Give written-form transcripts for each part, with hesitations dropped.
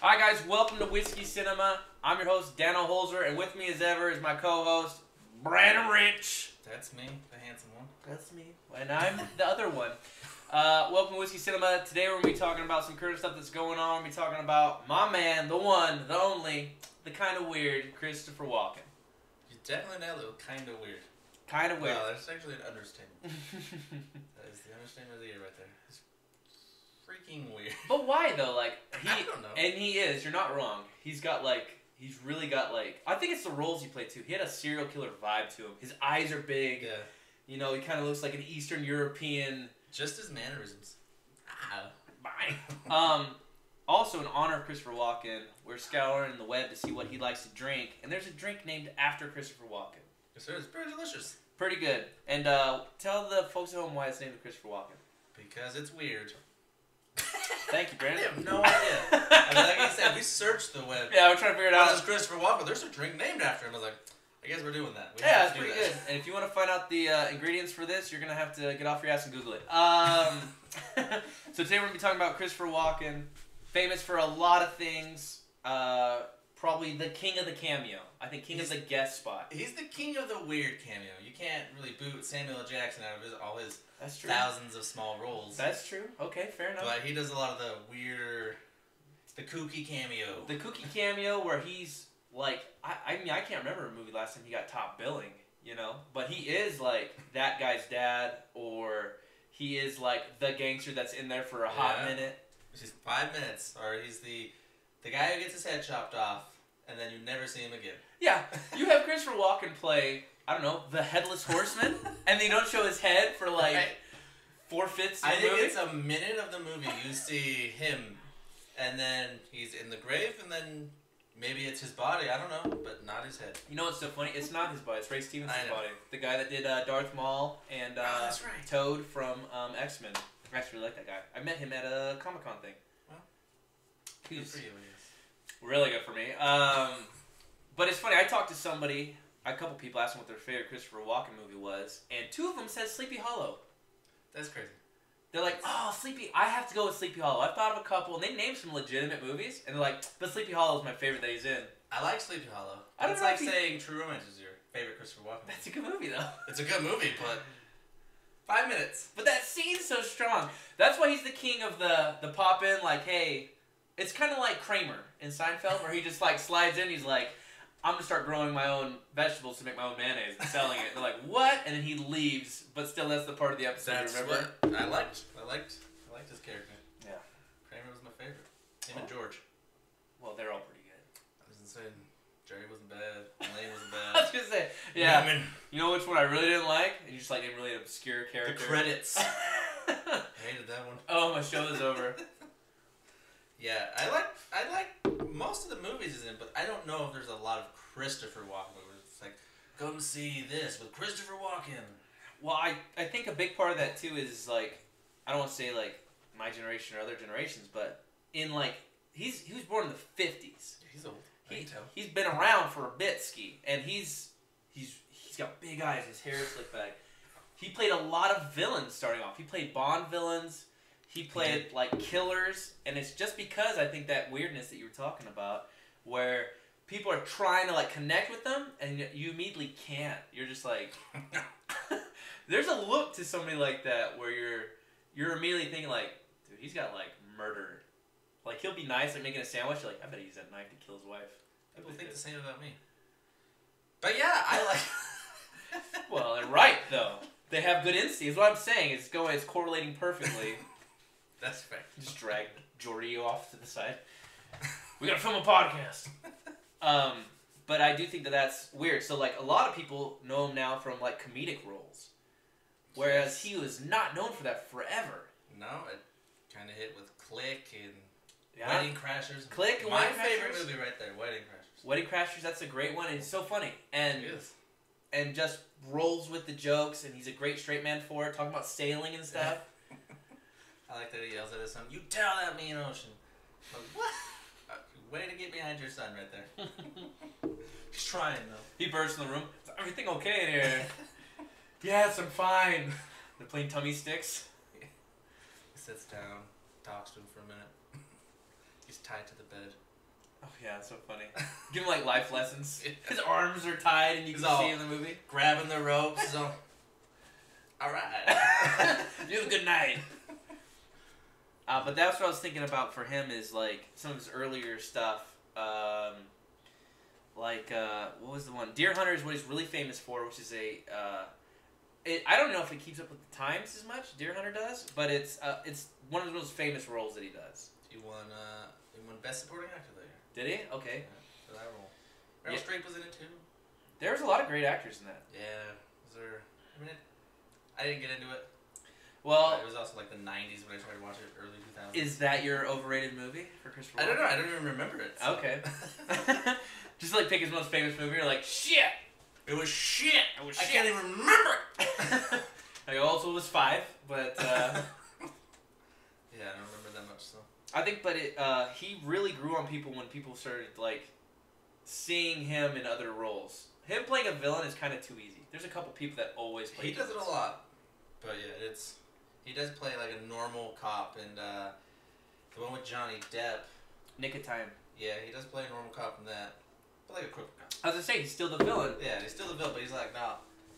Alright guys, welcome to Whiskey Cinema. I'm your host, Dano Holzer, and with me as ever is my co-host, Brandon Rich. That's me, the handsome one. That's me. And I'm the other one. Welcome to Whiskey Cinema. Today we're going to be talking about some current stuff that's going on. We're going to be talking about my man, the one, the only, the kind of weird, Christopher Walken. You definitely nailed it. Kind of weird. Kind of weird. Wow, that's actually an understatement. That is the understatement of the year right there. It's freaking weird. But why though? Like I don't know. And he is. You're not wrong. He's really got I think it's the roles he played too. He had a serial killer vibe to him. His eyes are big. Yeah. You know, he kind of looks like an Eastern European. Just his mannerisms. Bye. Also, in honor of Christopher Walken, we're scouring the web to see what he likes to drink, and there's a drink named after Christopher Walken. Yes, sir. It's pretty delicious. Pretty good. And tell the folks at home why it's named Christopher Walken. Because it's weird. Thank you, Brandon. I have no idea. I mean, like I said, we searched the web. Yeah, we're trying to figure it out. There's Christopher Walken. There's a drink named after him. I was like, I guess we're doing that. Yeah, it's pretty good. And if you want to find out the ingredients for this, you're going to have to get off your ass and Google it. So today we're going to be talking about Christopher Walken, famous for a lot of things. Probably the king of the cameo. I think king of the guest spot. He's the king of the weird cameo. You can't really boot Samuel L. Jackson out of all his That's true. thousands of small roles. That's true. Okay, fair enough. But he does a lot of the weirder, the kooky cameo. The kooky cameo where he's like, I mean, I can't remember a movie last time he got top billing, you know? But he is like that guy's dad, or he is like the gangster that's in there for a hot minute. Just 5 minutes, or he's the guy who gets his head chopped off, and then you never see him again. Yeah, you have Christopher Walken play, I don't know, the Headless Horseman, and they don't show his head for like 4/5 of the movie. I think it's a minute of the movie you see him, and then he's in the grave, and then maybe it's his body, I don't know, but not his head. You know what's so funny? It's not his body, it's Ray Stevenson's body. The guy that did Darth Maul and that's right. Toad from X-Men. I actually really like that guy. I met him at a Comic-Con thing. Well, he's good for you, I guess. Really good for me. But it's funny, I talked to somebody, a couple people asked them what their favorite Christopher Walken movie was, and 2 of them said Sleepy Hollow. That's crazy. They're like, oh, I have to go with Sleepy Hollow. I've thought of a couple, and they named some legitimate movies, and they're like, but Sleepy Hollow is my favorite that he's in. I like Sleepy Hollow. It's like saying True Romance is your favorite Christopher Walken movie. That's a good movie, though. It's a good movie, but 5 minutes. But that scene's so strong. That's why he's the king of the pop-in, like, hey, it's kind of like Kramer in Seinfeld, where he just, like, slides in, he's like, I'm going to start growing my own vegetables to make my own mayonnaise and selling it. And they're like, what? And then he leaves, but still that's the part of the episode, That's remember? what I liked his character. Yeah. Kramer was my favorite. Him and George. Well, they're all pretty good. I was saying, Jerry wasn't bad. Elaine wasn't I bad. was going to say, yeah. Women. You know which one I really didn't like? And you just like named really an obscure character. The credits. I hated that one. Oh, my show is over. Yeah, I like most of the movies he's in, but I don't know if there's a lot of Christopher Walken movies. It's like, come see this with Christopher Walken. Well, I think a big part of that too is like, I don't want to say like my generation or other generations, but in like he was born in the 50s. Yeah, he's old. I can tell. He's been around for a bit, Ski, and he's got big eyes. His hair is slicked back. He played a lot of villains starting off. He played Bond villains. He played like killers, and it's just because I think that weirdness that you were talking about, where people are trying to like connect with them, and you immediately can't. You're just like, there's a look to somebody like that where you're immediately thinking like, dude, he's got like murder. Like he'll be nice, like making a sandwich. You're like, I bet he used that knife to kill his wife. People think the same about me. But yeah, I like. Well, they're right though. They have good instincts. What I'm saying is it's correlating perfectly. That's fair. Just drag Jordy off to the side. We gotta film a podcast. But I do think that that's weird. So like a lot of people know him now from like comedic roles, whereas he was not known for that forever. No, it kind of hit with Click and Wedding Crashers. Click and my Wedding favorite Crashers? movie right there, Wedding Crashers. Wedding Crashers, that's a great one. And it's so funny and It is. and just rolls with the jokes, and he's a great straight man for it. Talking about sailing and stuff. I like that he yells at his son, "You tell that mean ocean." I'm like, what? Way to get behind your son right there. He's trying though. He bursts in the room. Is everything okay in here? Yes, I'm fine. They're playing tummy sticks. He sits down, talks to him for a minute. He's tied to the bed. Oh yeah, that's so funny. Give him like life lessons. His arms are tied, and you can see in the movie grabbing the ropes. So, all right. You have a good night. But that's what I was thinking about for him is like some of his earlier stuff. What was the one? Deer Hunter is what he's really famous for, which is I don't know if it keeps up with the times as much. Deer Hunter does, but it's one of the most famous roles that he does. He won Best Supporting Actor that year. Did he? Okay. Yeah, for that role. Meryl Streep was in it too. There's a lot of great actors in that. Yeah. Was there? I mean, I didn't get into it. Well, it was also like the '90s when I tried to watch it, early 2000s. Is that your overrated movie for Christopher Walken? I don't know. I don't even remember it. So. Okay. Just like pick his most famous movie, you're like, shit! It was shit! It was I shit. can't even remember it! I also was 5, but... Yeah, I don't remember that much, so... I think, but he really grew on people when people started, like, seeing him in other roles. Him playing a villain is kind of too easy. There's a couple people that always play He does it a lot. But yeah, he does play like a normal cop, and the one with Johnny Depp... Nick of Time. Yeah, he does play a normal cop in that. But like a crooked cop. I was gonna say, he's still the villain. Yeah, he's still the villain, but he's like, nah,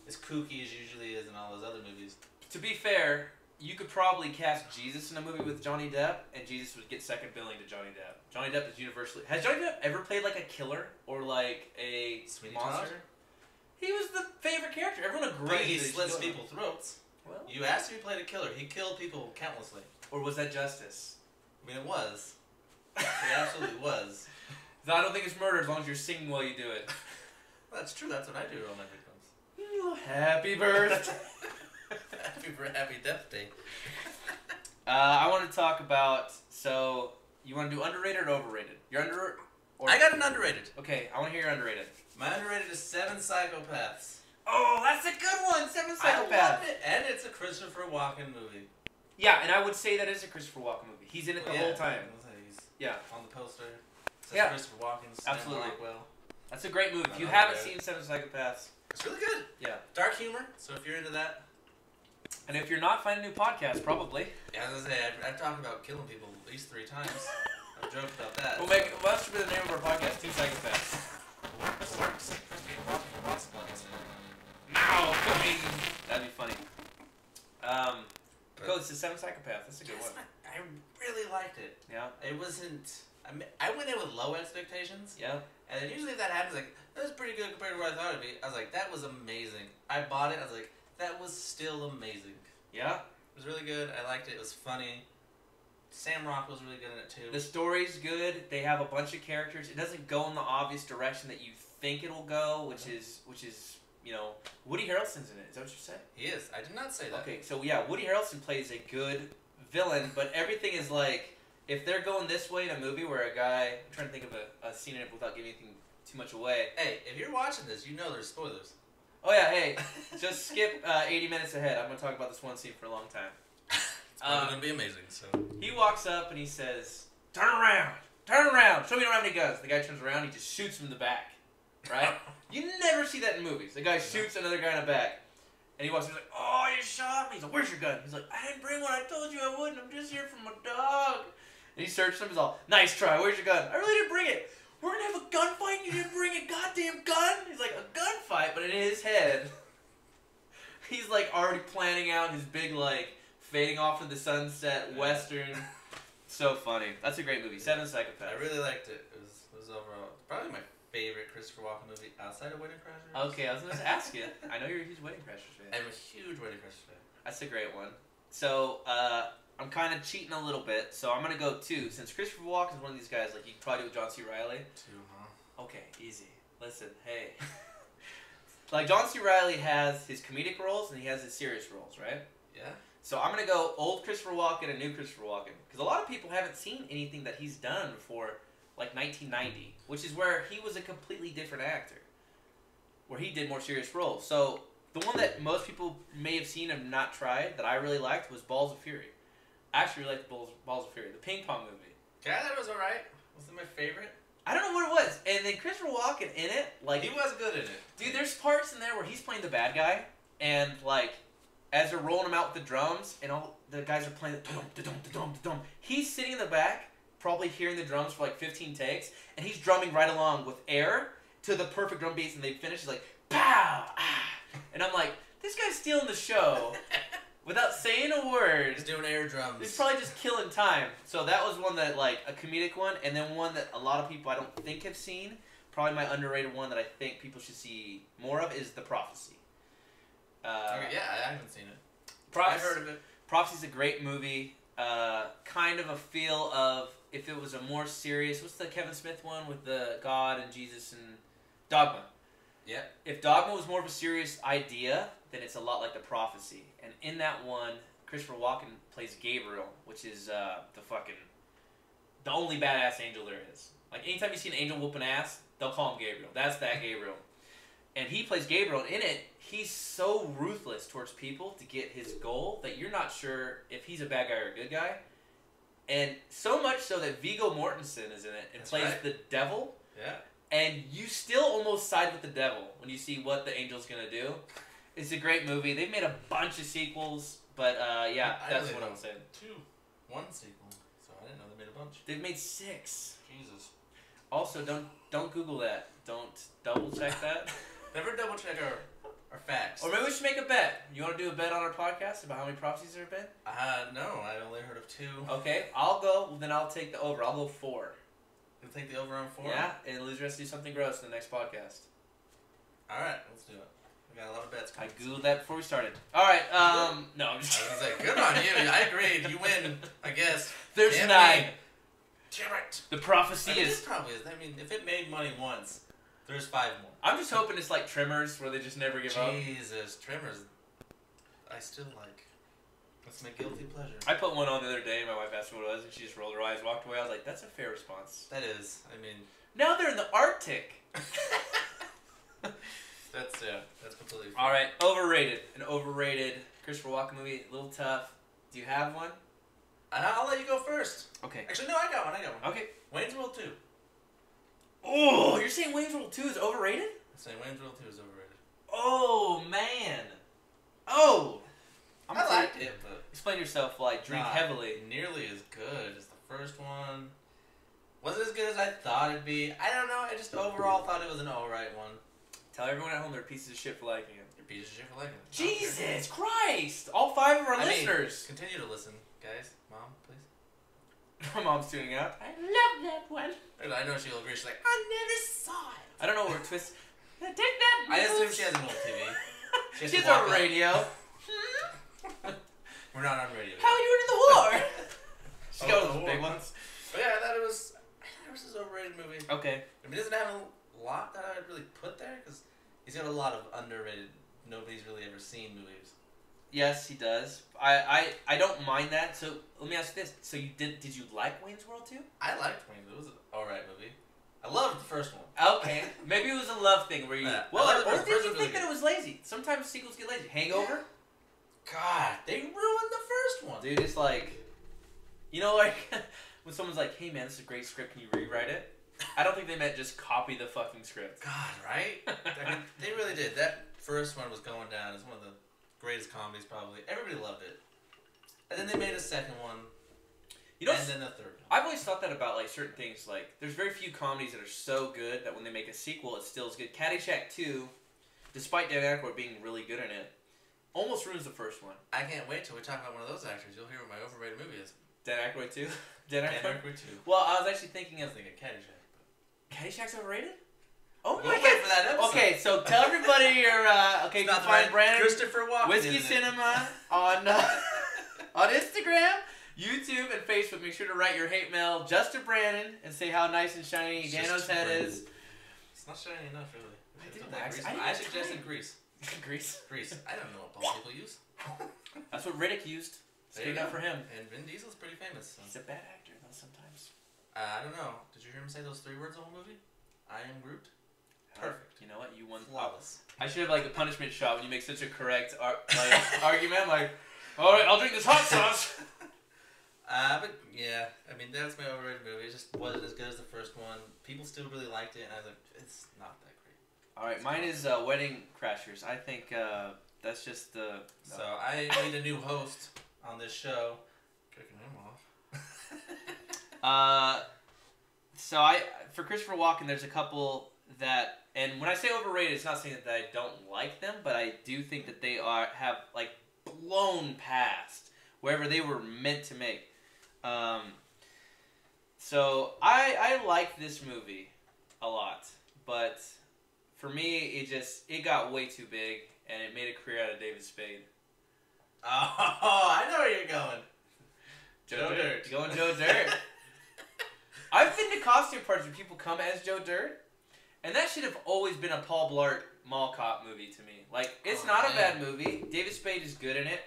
as kooky as usually is in all those other movies. To be fair, you could probably cast Jesus in a movie with Johnny Depp, and Jesus would get second billing to Johnny Depp. Johnny Depp is universally... Has Johnny Depp ever played like a killer or like a Sweeney monster? Todd? He was the favorite character. Everyone agreed. But he slits people's throats. Well, You asked if he played a killer. He killed people countlessly. or was that justice? I mean, it was. It absolutely was. I don't think it's murder as long as you're singing while you do it. Well, that's true. That's what I do to all my victims. Happy birthday. Happy Death Day. I want to talk about... So, you want to do underrated or overrated? You're under... Or, I got an underrated. Okay, I want to hear your underrated. My underrated is 7 Psychopaths. Oh, that's a good one! 7 Psychopaths. I love it. And it's a Christopher Walken movie. Yeah, and I would say that is a Christopher Walken movie. He's in it the whole time. He's Yeah. on the poster. It says Yeah. Christopher Walken. Absolutely. Well. That's a great movie. If you I haven't like it. seen 7 Psychopaths, It's really good. yeah. Dark humor. So if you're into that. And if you're not, find a new podcast, probably. Yeah, I was going to say, I've talked about killing people at least 3 times. I've joked about that. Well, that should be the name of our podcast, 2 Psychopaths. Now, cooking. That'd be funny. Go, it's the 7 Psychopaths. That's a good one. I really liked it. Yeah. It wasn't... I went in with low expectations. Yeah. And then usually if that happens, like, that was pretty good compared to what I thought it'd be. I was like, that was amazing. I bought it. I was like, that was still amazing. Yeah. It was really good. I liked it. It was funny. Sam Rockwell's really good in it too. The story's good. They have a bunch of characters. It doesn't go in the obvious direction that you think it'll go, which is you know, Woody Harrelson's in it. Is that what you said? He is. I did not say that. Okay, so yeah, Woody Harrelson plays a good villain, but everything is like, if they're going this way in a movie where a guy, I'm trying to think of a scene in it without giving anything too much away. Hey, if you're watching this, you know there's spoilers. Oh yeah, hey, just skip 80 minutes ahead. I'm going to talk about this one scene for a long time. It's probably going to be amazing, so. He walks up and he says, turn around, show me you don't have any guns. The guy turns around, he just shoots him in the back, right? You never see that in movies. The guy shoots another guy in the back. And he walks in, he's like, oh, you shot me. He's like, where's your gun? He's like, I didn't bring one. I told you I wouldn't. I'm just here for my dog. And he searched him. He's all, nice try. Where's your gun? I really didn't bring it. We're going to have a gunfight and you didn't bring a goddamn gun? He's like, a gunfight? But in his head, he's like already planning out his big, like, fading off in the sunset, western. So funny. That's a great movie. 7 Psychopaths. I really liked it. It was overall probably my favorite Christopher Walken movie outside of Wedding Crashers. Okay, I was going to ask you. I know you're a huge Wedding Crashers fan. I'm a huge Wedding Crashers fan. That's a great one. So, I'm kind of cheating a little bit, so I'm going to go 2. Since Christopher Walken is one of these guys, like you can probably do with John C. Reilly. 2, huh? Okay, easy. Listen, hey. Like, John C. Reilly has his comedic roles and he has his serious roles, right? Yeah. So I'm going to go old Christopher Walken and new Christopher Walken. Because a lot of people haven't seen anything that he's done before, like 1990, which is where he was a completely different actor, where he did more serious roles. So the one that most people may have seen and not tried that I really liked was Balls of Fury. I actually really liked Balls of Fury, the ping pong movie. Yeah, that was alright. Wasn't my favorite. I don't know what it was. And then Christopher Walken in it, like... He was good in it. Dude, there's parts in there where he's playing the bad guy, and, like, as they're rolling him out with the drums, and all the guys are playing the dum-dum-dum-dum-dum, he's sitting in the back probably hearing the drums for like 15 takes, and he's drumming right along with air to the perfect drum beats, and they finish, he's like, pow! Ah. And I'm like, this guy's stealing the show without saying a word. He's doing air drums. He's probably just killing time. So that was one that, like, a comedic one, and then one that a lot of people I don't think have seen. Probably my underrated one that I think people should see more of is The Prophecy. Yeah, I haven't seen it. I've heard of it. Prophecy's a great movie. Kind of a feel of if it was a more serious. What's the Kevin Smith one with the God and Jesus and Dogma? Yeah. If Dogma was more of a serious idea, then it's a lot like The Prophecy. And in that one, Christopher Walken plays Gabriel, which is the only badass angel there is. Like anytime you see an angel whoop an ass, they'll call him Gabriel. That's that Gabriel. And he plays Gabriel, and in it, he's so ruthless towards people to get his goal that you're not sure if he's a bad guy or a good guy. And so much so that Viggo Mortensen is in it and plays the devil. Yeah. And you still almost side with the devil when you see what the angel's going to do. It's a great movie. They've made a bunch of sequels, but yeah, that's what I'm saying. One sequel, so I didn't know they made a bunch. They've made 6. Jesus. Also, don't Google that. Don't double check that. Never double check our facts. Or maybe we should make a bet. You want to do a bet on our podcast about how many prophecies there have been? No, I only heard of 2. Okay, I'll go. Well, then I'll take the over. I'll go 4. You'll take the over on 4? Yeah, and loser has to do something gross in the next podcast. Alright, let's do it. We got a lot of bets coming. I Googled that before we started. Alright, no, I'm just I was gonna say, good on you. I agreed. You win, I guess. There's Damn 9. me. Damn it. The prophecy I mean, is... this probably is. I mean, if it made money once, there's 5 more. I'm just hoping it's like Trimmers, where they just never give up. Jesus, Trimmers. I still like. That's my guilty pleasure. I put one on the other day, and my wife asked me what it was, and she just rolled her eyes, walked away. I was like, that's a fair response. That is. I mean... Now they're in the Arctic. That's completely fair. Alright, overrated. An overrated Christopher Walken movie. A little tough. Do you have one? I'll let you go first. Okay. Actually, no, I got one. Okay. Wayne's World 2. Oh, you're saying Wayne's World 2 is overrated? I'm saying Wayne's World 2 is overrated. Oh, man. Oh. I liked it, but... Explain yourself, like, drink heavily. Nearly as good as the first one. Wasn't as good as I thought it'd be. I don't know, I just overall thought it was an alright one. Tell everyone at home they're pieces of shit for liking it. You're pieces of shit for liking it. Jesus Christ! All 5 of our listeners. Continue to listen, guys. Mom, please. My mom's tuning out. I love that one. I know she'll agree. She's like, I never saw it. I don't know where Twist... Take that. I assume she has an old TV. She has a radio. We're not on radio. How are you in the war? She got those big ones. But yeah, I thought it was this overrated movie. Okay. I mean, it doesn't have a lot that I would really put there because he's got a lot of underrated, nobody's really ever seen movies. Yes, he does. I don't mind that. So let me ask you this: so did you like Wayne's World 2? I liked Wayne's. It was an alright movie. I loved the first one. Okay, maybe it was a love thing where you. Or did you think that it was lazy? Sometimes sequels get lazy. Hangover. God, they ruined the first one. Dude, it's like, you know, like when someone's like, "Hey man, this is a great script. Can you rewrite it?" I don't think they meant just copy the fucking script. God, right? I mean, they really did. That first one was going down as one of the greatest comedies, probably. Everybody loved it. And then they made a second one. You know, and then a third one. I've always thought that about like certain things. Like, there's very few comedies that are so good that when they make a sequel, it's still as good. Caddyshack 2, despite Dan Aykroyd being really good in it, almost ruins the first one. I can't wait till we talk about one of those actors. You'll hear what my overrated movie is. Dan Aykroyd 2? Dan Aykroyd 2. Well, I was actually thinking of Caddyshack. Caddyshack's overrated? Oh we'll my wait god! for that episode. Okay, so tell everybody your okay. You can find Brandon Christopher Walken Whiskey Cinema on on Instagram, YouTube, and Facebook. Make sure to write your hate mail just to Brandon and say how nice and shiny Dano's head is. It's not shiny enough, really. I suggested grease. Grease. I don't know what bald people use. That's what Riddick used. Speaking up for him. And Vin Diesel's pretty famous. So. He's a bad actor, though, sometimes. I don't know. Did you hear him say those 3 words the whole movie? I am Groot. Perfect. You know what? You won. Flawless. I should have like a punishment shot when you make such a correct argument. Like, all right, I'll drink this hot sauce. But yeah, I mean that's my overrated movie. It just wasn't as good as the first one. People still really liked it, and I was like, it's not that great. All right, mine is Wedding Crashers. I think that's just the. So I need a new host on this show. Kicking him off. So for Christopher Walken, there's a couple that, and when I say overrated, it's not saying that I don't like them, but I do think that they have like blown past wherever they were meant to make. So I like this movie a lot, but for me, it got way too big, and it made a career out of David Spade. Oh, I know where you're going. Joe Dirt. Going Joe Dirt. I've been to costume parties where people come as Joe Dirt, and that should have always been a Paul Blart Mall Cop movie to me. Like, it's not a bad movie. David Spade is good in it,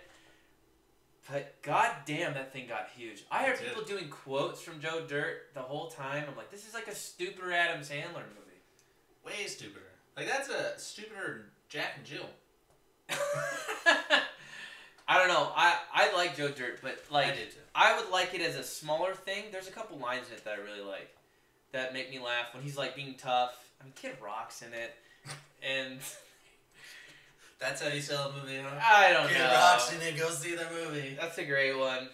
but goddamn, that thing got huge. I heard people doing quotes from Joe Dirt the whole time. I'm like, this is like a stupider Adam Sandler movie. Way stupider. Like, that's a stupider Jack and Jill. I don't know. I like Joe Dirt, but like I did too. I would like it as a smaller thing. There's a couple lines in it that I really like that make me laugh when he's like being tough. I mean, Kid Rock's in it, and that's how you sell a movie, huh? I don't know. Kid Rock's in it. Go see the movie. That's a great one.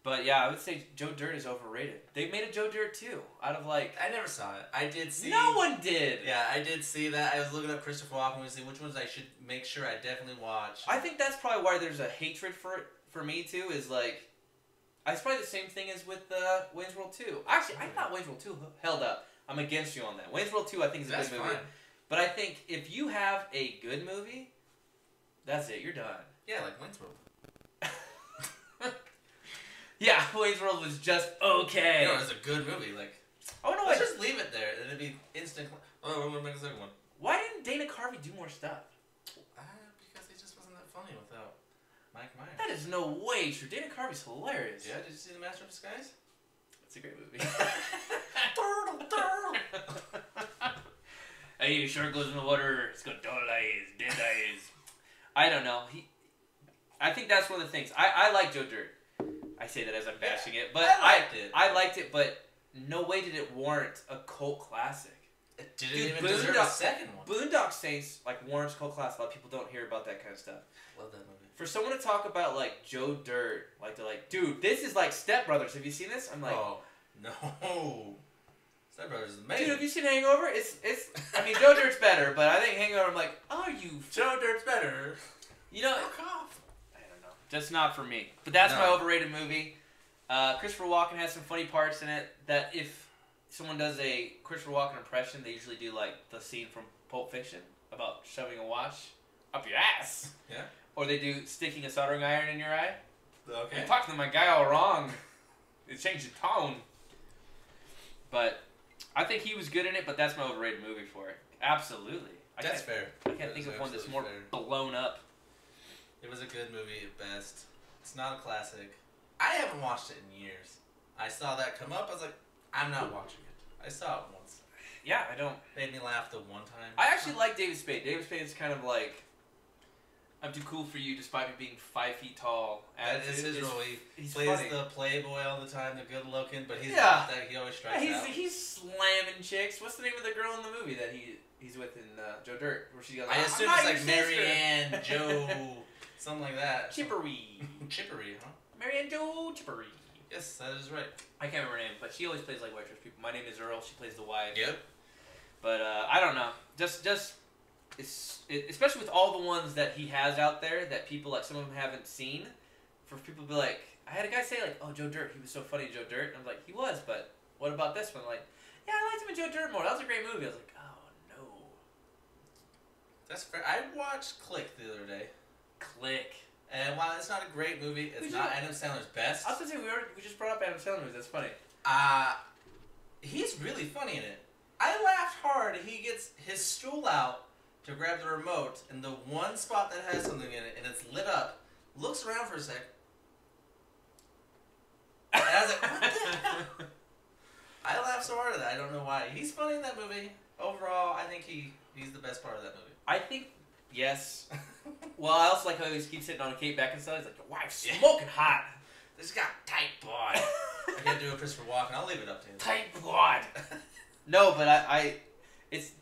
But yeah, I would say Joe Dirt is overrated. They made a Joe Dirt too, out of like... I never saw it. I did see... No one did! Yeah, I did see that. I was looking up Christopher Walken to see which ones I should make sure I definitely watch. I think that's probably why there's a hatred for it, for me too, is like... It's probably the same thing as with Wayne's World 2. Actually, I thought Wayne's World 2 held up. I'm against you on that. Wayne's World 2 I think is a good movie. Fine. But I think if you have a good movie, that's it. You're done. Yeah, like Wayne's World. Yeah, Wayne's World was just okay. You know, it was a good movie. Like, I wonder let's just leave it there, and it'd be instant. Oh, we're gonna make a second one. Why didn't Dana Carvey do more stuff? Because he just wasn't that funny without Mike Myers. That is no way true. Dana Carvey's hilarious. Yeah, did you see The Master of Disguise? That's a great movie. Hey, shark goes in the water. It's got dull eyes, dead eyes. I don't know. I think that's one of the things. I like Joe Dirt. I say that as I'm bashing it, but I liked it, but no way did it warrant a cult classic. It didn't even deserve a second one. Boondock Saints warrants cult classic. A lot of people don't hear about that kind of stuff. Love that movie. For someone to talk about like Joe Dirt, like they're like, dude, this is like Step Brothers. Have you seen this? I'm like, oh no, Step Brothers is amazing. Dude, have you seen Hangover? It's. I mean, Joe Dirt's better, but I think Hangover. I'm like, are you? Joe Dirt's better. You know. Fuck off. Just not for me. But that's my overrated movie. Christopher Walken has some funny parts in it that if someone does a Christopher Walken impression, they usually do like the scene from Pulp Fiction about shoving a watch up your ass. Yeah. Or they do sticking a soldering iron in your eye. Okay. You're talking to my guy all wrong. It changed the tone. But I think he was good in it, but that's my overrated movie for it. Absolutely. That's fair. I can't think of one that's more blown up. It was a good movie at best. It's not a classic. I haven't watched it in years. I saw that come up. I was like, I'm not watching it. I saw it once. Yeah, I don't. Made me laugh the one time. I actually like David Spade. David Spade is kind of like, I'm too cool for you despite me being 5 feet tall. That is his role. He plays funny. the playboy all the time, the good looking, but he's not that. He always strikes out. He's slamming chicks. What's the name of the girl in the movie that he's with in Joe Dirt? Where she goes, I assume it's like Marianne Joe. Something like that. Chippery. Chippery, huh? Marianne Joe Chippery. Yes, that is right. I can't remember her name, but she always plays like white trash people. My name is Earl. She plays the wife. Yep. But I don't know. Just especially with all the ones that he has out there that people like some of them haven't seen. For people to be like, I had a guy say like, oh, Joe Dirt, he was so funny in Joe Dirt. And I was like, he was, but what about this one? Like, yeah, I liked him in Joe Dirt more. That was a great movie. I was like, oh no. That's fair. I watched Click the other day. Click. And while it's not a great movie, it's not Adam Sandler's best. I was gonna say we just brought up Adam Sandler movies. That's funny. He's really funny in it. I laughed hard. He gets his stool out to grab the remote, and the one spot that has something in it, and it's lit up, looks around for a sec. And I was like, what the hell? I laughed so hard at that. I don't know why. He's funny in that movie. Overall, I think he's the best part of that movie. I think, yes. Well, I also like how he keeps sitting on Kate Beckinsale. He's like, your wife's smoking hot. This got tight bod. I can't do a Christopher Walken. I'll leave it up to him. Tight bod. No, but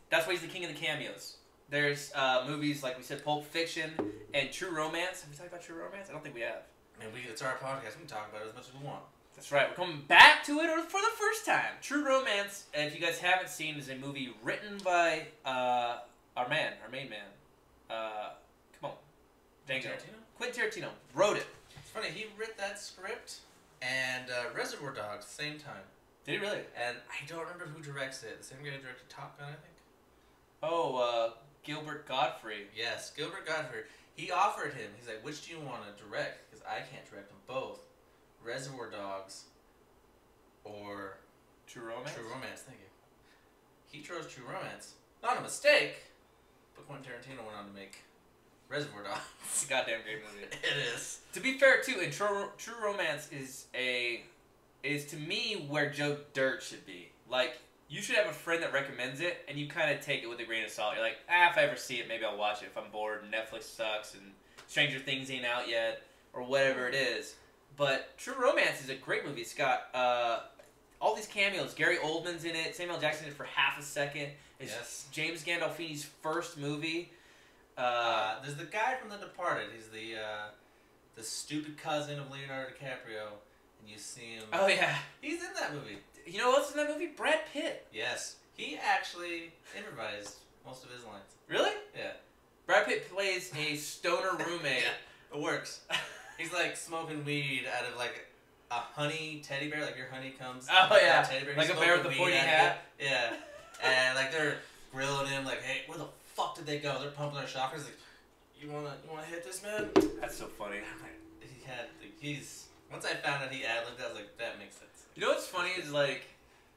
that's why he's the king of the cameos. There's movies like we said, Pulp Fiction and True Romance. Have we talked about True Romance? I don't think we have. I mean, it's our podcast. We can talk about it as much as we want. That's right. We're coming back to it for the first time. True Romance, if you guys haven't seen, is a movie written by our main man. Come on. Quentin Tarantino? Quentin Tarantino wrote it. It's funny, he wrote that script and Reservoir Dogs at the same time. Did he really? And I don't remember who directs it. The same guy who directed Top Gun, I think. Oh, Gilbert Godfrey. Yes, Gilbert Godfrey. He offered him. He's like, which do you want to direct? Because I can't direct them both. Reservoir Dogs or True Romance? True Romance, thank you. He chose True Romance. Not a mistake, but Quentin Tarantino went on to make Reservoir Dogs. It's a goddamn great movie. It is. To be fair, too, and True Romance is to me where Joe Dirt should be. Like, you should have a friend that recommends it, and you kind of take it with a grain of salt. You're like, if I ever see it, maybe I'll watch it if I'm bored and Netflix sucks and Stranger Things ain't out yet, or whatever it is. But True Romance is a great movie. It's got all these cameos. Gary Oldman's in it. Samuel Jackson in it for half a second. It's James Gandolfini's first movie. There's the guy from The Departed. He's the stupid cousin of Leonardo DiCaprio, and you see him. Oh yeah, he's in that movie. You know what's in that movie? Brad Pitt. Yes, he actually improvised most of his lines. Really? Yeah. Brad Pitt plays a stoner roommate. Yeah, it works. He's like smoking weed out of like a honey teddy bear, like your honey comes. Oh yeah, teddy bear. like a bear with a pointy hat. Yeah, and like they're grilling him, like, hey, where the fuck did they go? They're pumping their shockers. Like, you wanna hit this man? That's so funny. Once I found out he ad-libbed, I was like, that makes sense. You know what's funny is like,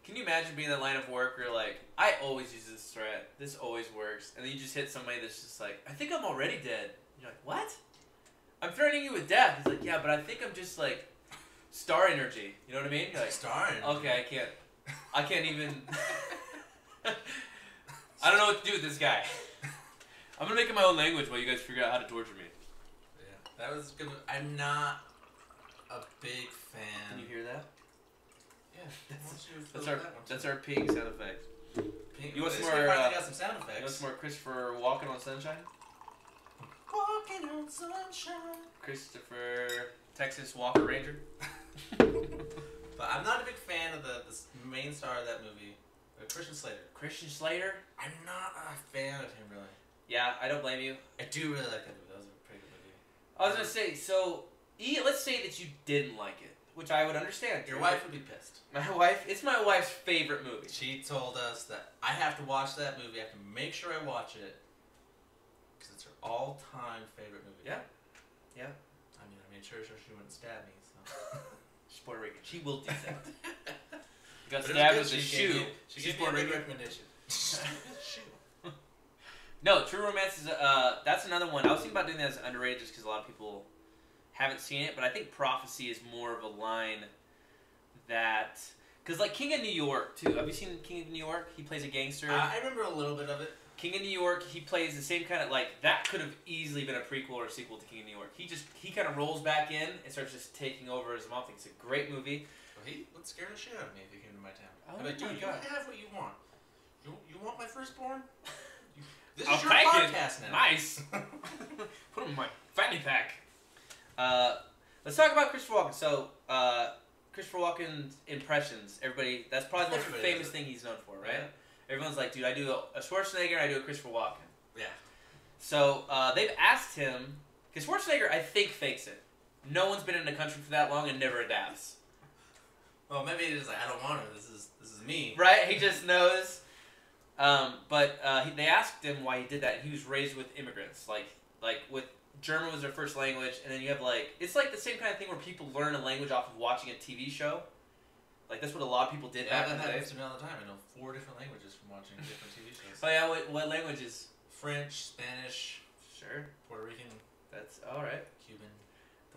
can you imagine being in that line of work where you're like, I always use this threat. This always works, and then you just hit somebody that's just like, I think I'm already dead. You're like, what? I'm threatening you with death. He's like, yeah, but I think I'm just like star energy. You know what I mean? You're like, star energy. Okay, I can't even. I don't know what to do with this guy. I'm gonna make it my own language while you guys figure out how to torture me. Yeah, that was good. I'm not a big fan. Can you hear that? Yeah, that's our ping sound effect. You want some more? Got some sound effects. You want some more Christopher Walken on Sunshine? Walking on sunshine. Christopher Texas Walker Ranger. But I'm not a big fan of the main star of that movie, Christian Slater. Christian Slater? I'm not a fan of him, really. Yeah, I don't blame you. I do really like that movie. That was a pretty good movie. I was gonna say, so let's say that you didn't like it, which I would understand. Your wife would be pissed. It's my wife's favorite movie. She told us that I have to watch that movie. I have to make sure I watch it because it's her all-time favorite movie. Yeah. Yeah. I made sure she wouldn't stab me. So. She's Puerto Rican. She will do that. Got But stabbed with a she shoe. She gave me a good recommendation. No, True Romance is that's another one. I was thinking about doing that as underrated just because a lot of people haven't seen it, but I think Prophecy is more of a line that, because like King of New York too. Have you seen King of New York? He plays a gangster. I remember a little bit of it. King of New York, he plays the same kind of, like, that could have easily been a prequel or a sequel to King of New York. He kind of rolls back in and starts just taking over as mom. It's a great movie. Well, he would scare the shit out of me if he came to my town. Oh, I'm like, dude, you have what you want. You want my firstborn? This I'll is your take podcast it. now. Nice. Put him in my fanny pack. Let's talk about Christopher Walken. So, Christopher Walken's impressions. Everybody, that's probably the most famous thing he's known for, right? Yeah. Everyone's like, dude, I do a Schwarzenegger and I do a Christopher Walken. Yeah. So, they've asked him, because Schwarzenegger, I think, fakes it. No one's been in the country for that long and never adapts. Well, maybe he's just like, I don't want to. This is me. Right? He just knows. But they asked him why he did that, and he was raised with immigrants. Like with German was their first language, and then you have it's like the same kind of thing where people learn a language off of watching a TV show. Like that's what a lot of people did back in the day. That happens to me all the time. I know 4 different languages from watching different TV shows. Oh yeah, what languages? French, Spanish. Sure. Puerto Rican. That's all right. Cuban.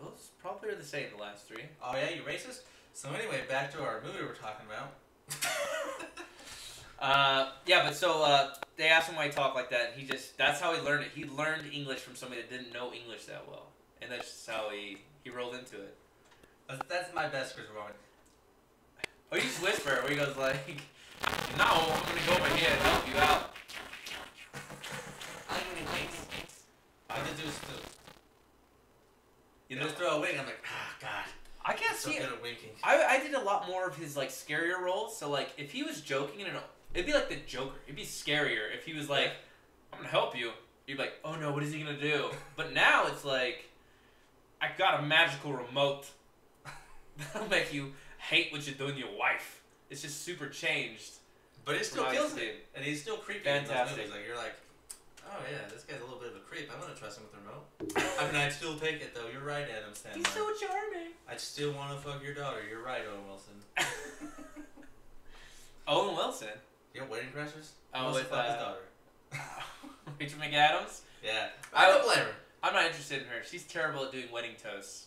Those probably are the same. The last 3. Oh yeah, you racist. So anyway, back to our movie we're talking about. Yeah, but so they asked him why he talked like that, and that's how he learned it. He learned English from somebody that didn't know English that well. And that's just how he rolled into it. That's my best Christopher Walken. Or you just whisper, where he goes like, no, I'm going to go over here and help you out. I didn't do things. I did do this too. You just throw a wing, I'm like, God. I can't so see it. good at winking. I did a lot more of his like scarier roles. So like if he was joking it'd be like the Joker. It'd be scarier if he was like, "I'm gonna help you." You'd be like, "Oh no, what is he gonna do?" But now it's like, I got a magical remote that'll make you hate what you're doing to your wife. It's just super changed. But he still kills it, and he's still creepy. Fantastic. In those movies. Like you're like, oh yeah, this guy's a little bit of a creep. I'm gonna trust him with the remote. I mean, I'd still take it though. You're right, Adam Sandler. He's so charming. I'd still want to fuck your daughter. You're right, Owen Wilson. Owen Wilson. You know, Wedding Crashers. Oh, with fuck his daughter. Rachel McAdams. Yeah, I don't blame her. I'm not interested in her. She's terrible at doing wedding toasts.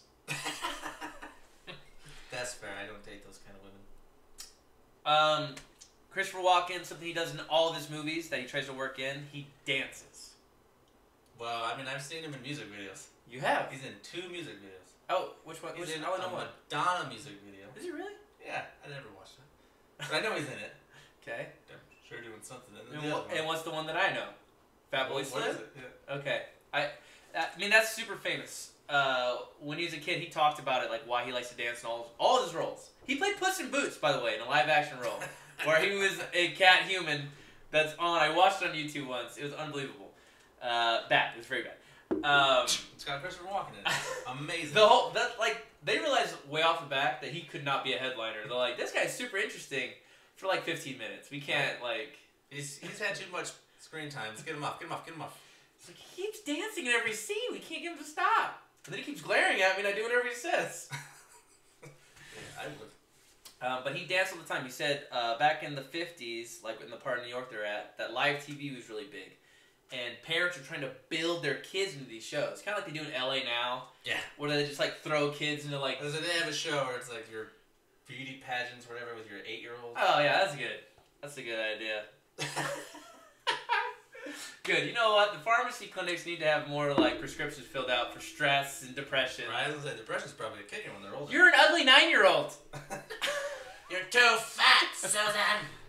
That's fair. I don't date those kind of women. Christopher Walken, something he does in all of his movies that he tries to work in, he dances. Well, I mean, I've seen him in music videos. You have? He's in 2 music videos. Oh, which one? He's in I only know one. Madonna music video. Is he really? Yeah, I never watched it. But I know he's in it. Okay. I'm sure doing something in And what's the one that I know? Fat Boy Slim? What is it? Yeah. Okay. I mean, that's super famous. When he was a kid, he talked about it, like why he likes to dance in all of his roles. He played Puss in Boots, by the way, in a live-action role, where he was a cat human that's on. I watched it on YouTube once. It was unbelievable. Bad. It was very bad. It's got Christopher Walken in it. Amazing. They realized way off the bat that he could not be a headliner. They're like, this guy's super interesting for like 15 minutes. We can't like. He's had too much screen time. Let's get him off. Get him off. Get him off. It's like he keeps dancing in every scene. We can't get him to stop. And then he keeps glaring at me, and I do whatever he says. Yeah, I would. But he danced all the time. He said back in the 50s, like in the part of New York they're at, that live TV was really big. And parents are trying to build their kids into these shows. Kind of like they do in LA now. Yeah. Where they just like throw kids into like... They have a show where it's like your beauty pageants or whatever with your 8-year-old. Oh yeah, that's good. That's a good idea. Good. You know what? The pharmacy clinics need to have more like prescriptions filled out for stress and depression. Right, I was gonna say depression's probably a kicker when they're older. You're an ugly 9-year-old. You're too fat, Susan.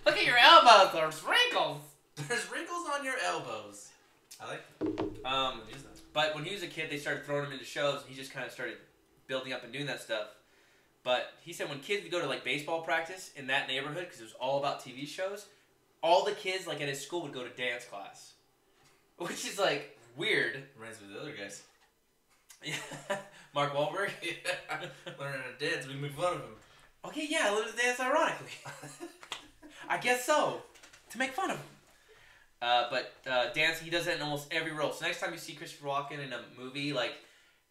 Look at your elbows. There's wrinkles. There's wrinkles on your elbows. I like that. But when he was a kid, they started throwing him into shows, and he just kind of started building up and doing that stuff. But he said when kids would go to like baseball practice in that neighborhood, because it was all about TV shows, all the kids like at his school would go to dance class. Which is, like, weird. Reminds me of the other guys. Yeah. Mark Wahlberg? Yeah. Learning to dance, we can make fun of him. Okay, yeah, I learned to dance ironically. I guess so. To make fun of him. But dancing, he does that in almost every role. So next time you see Christopher Walken in a movie, like,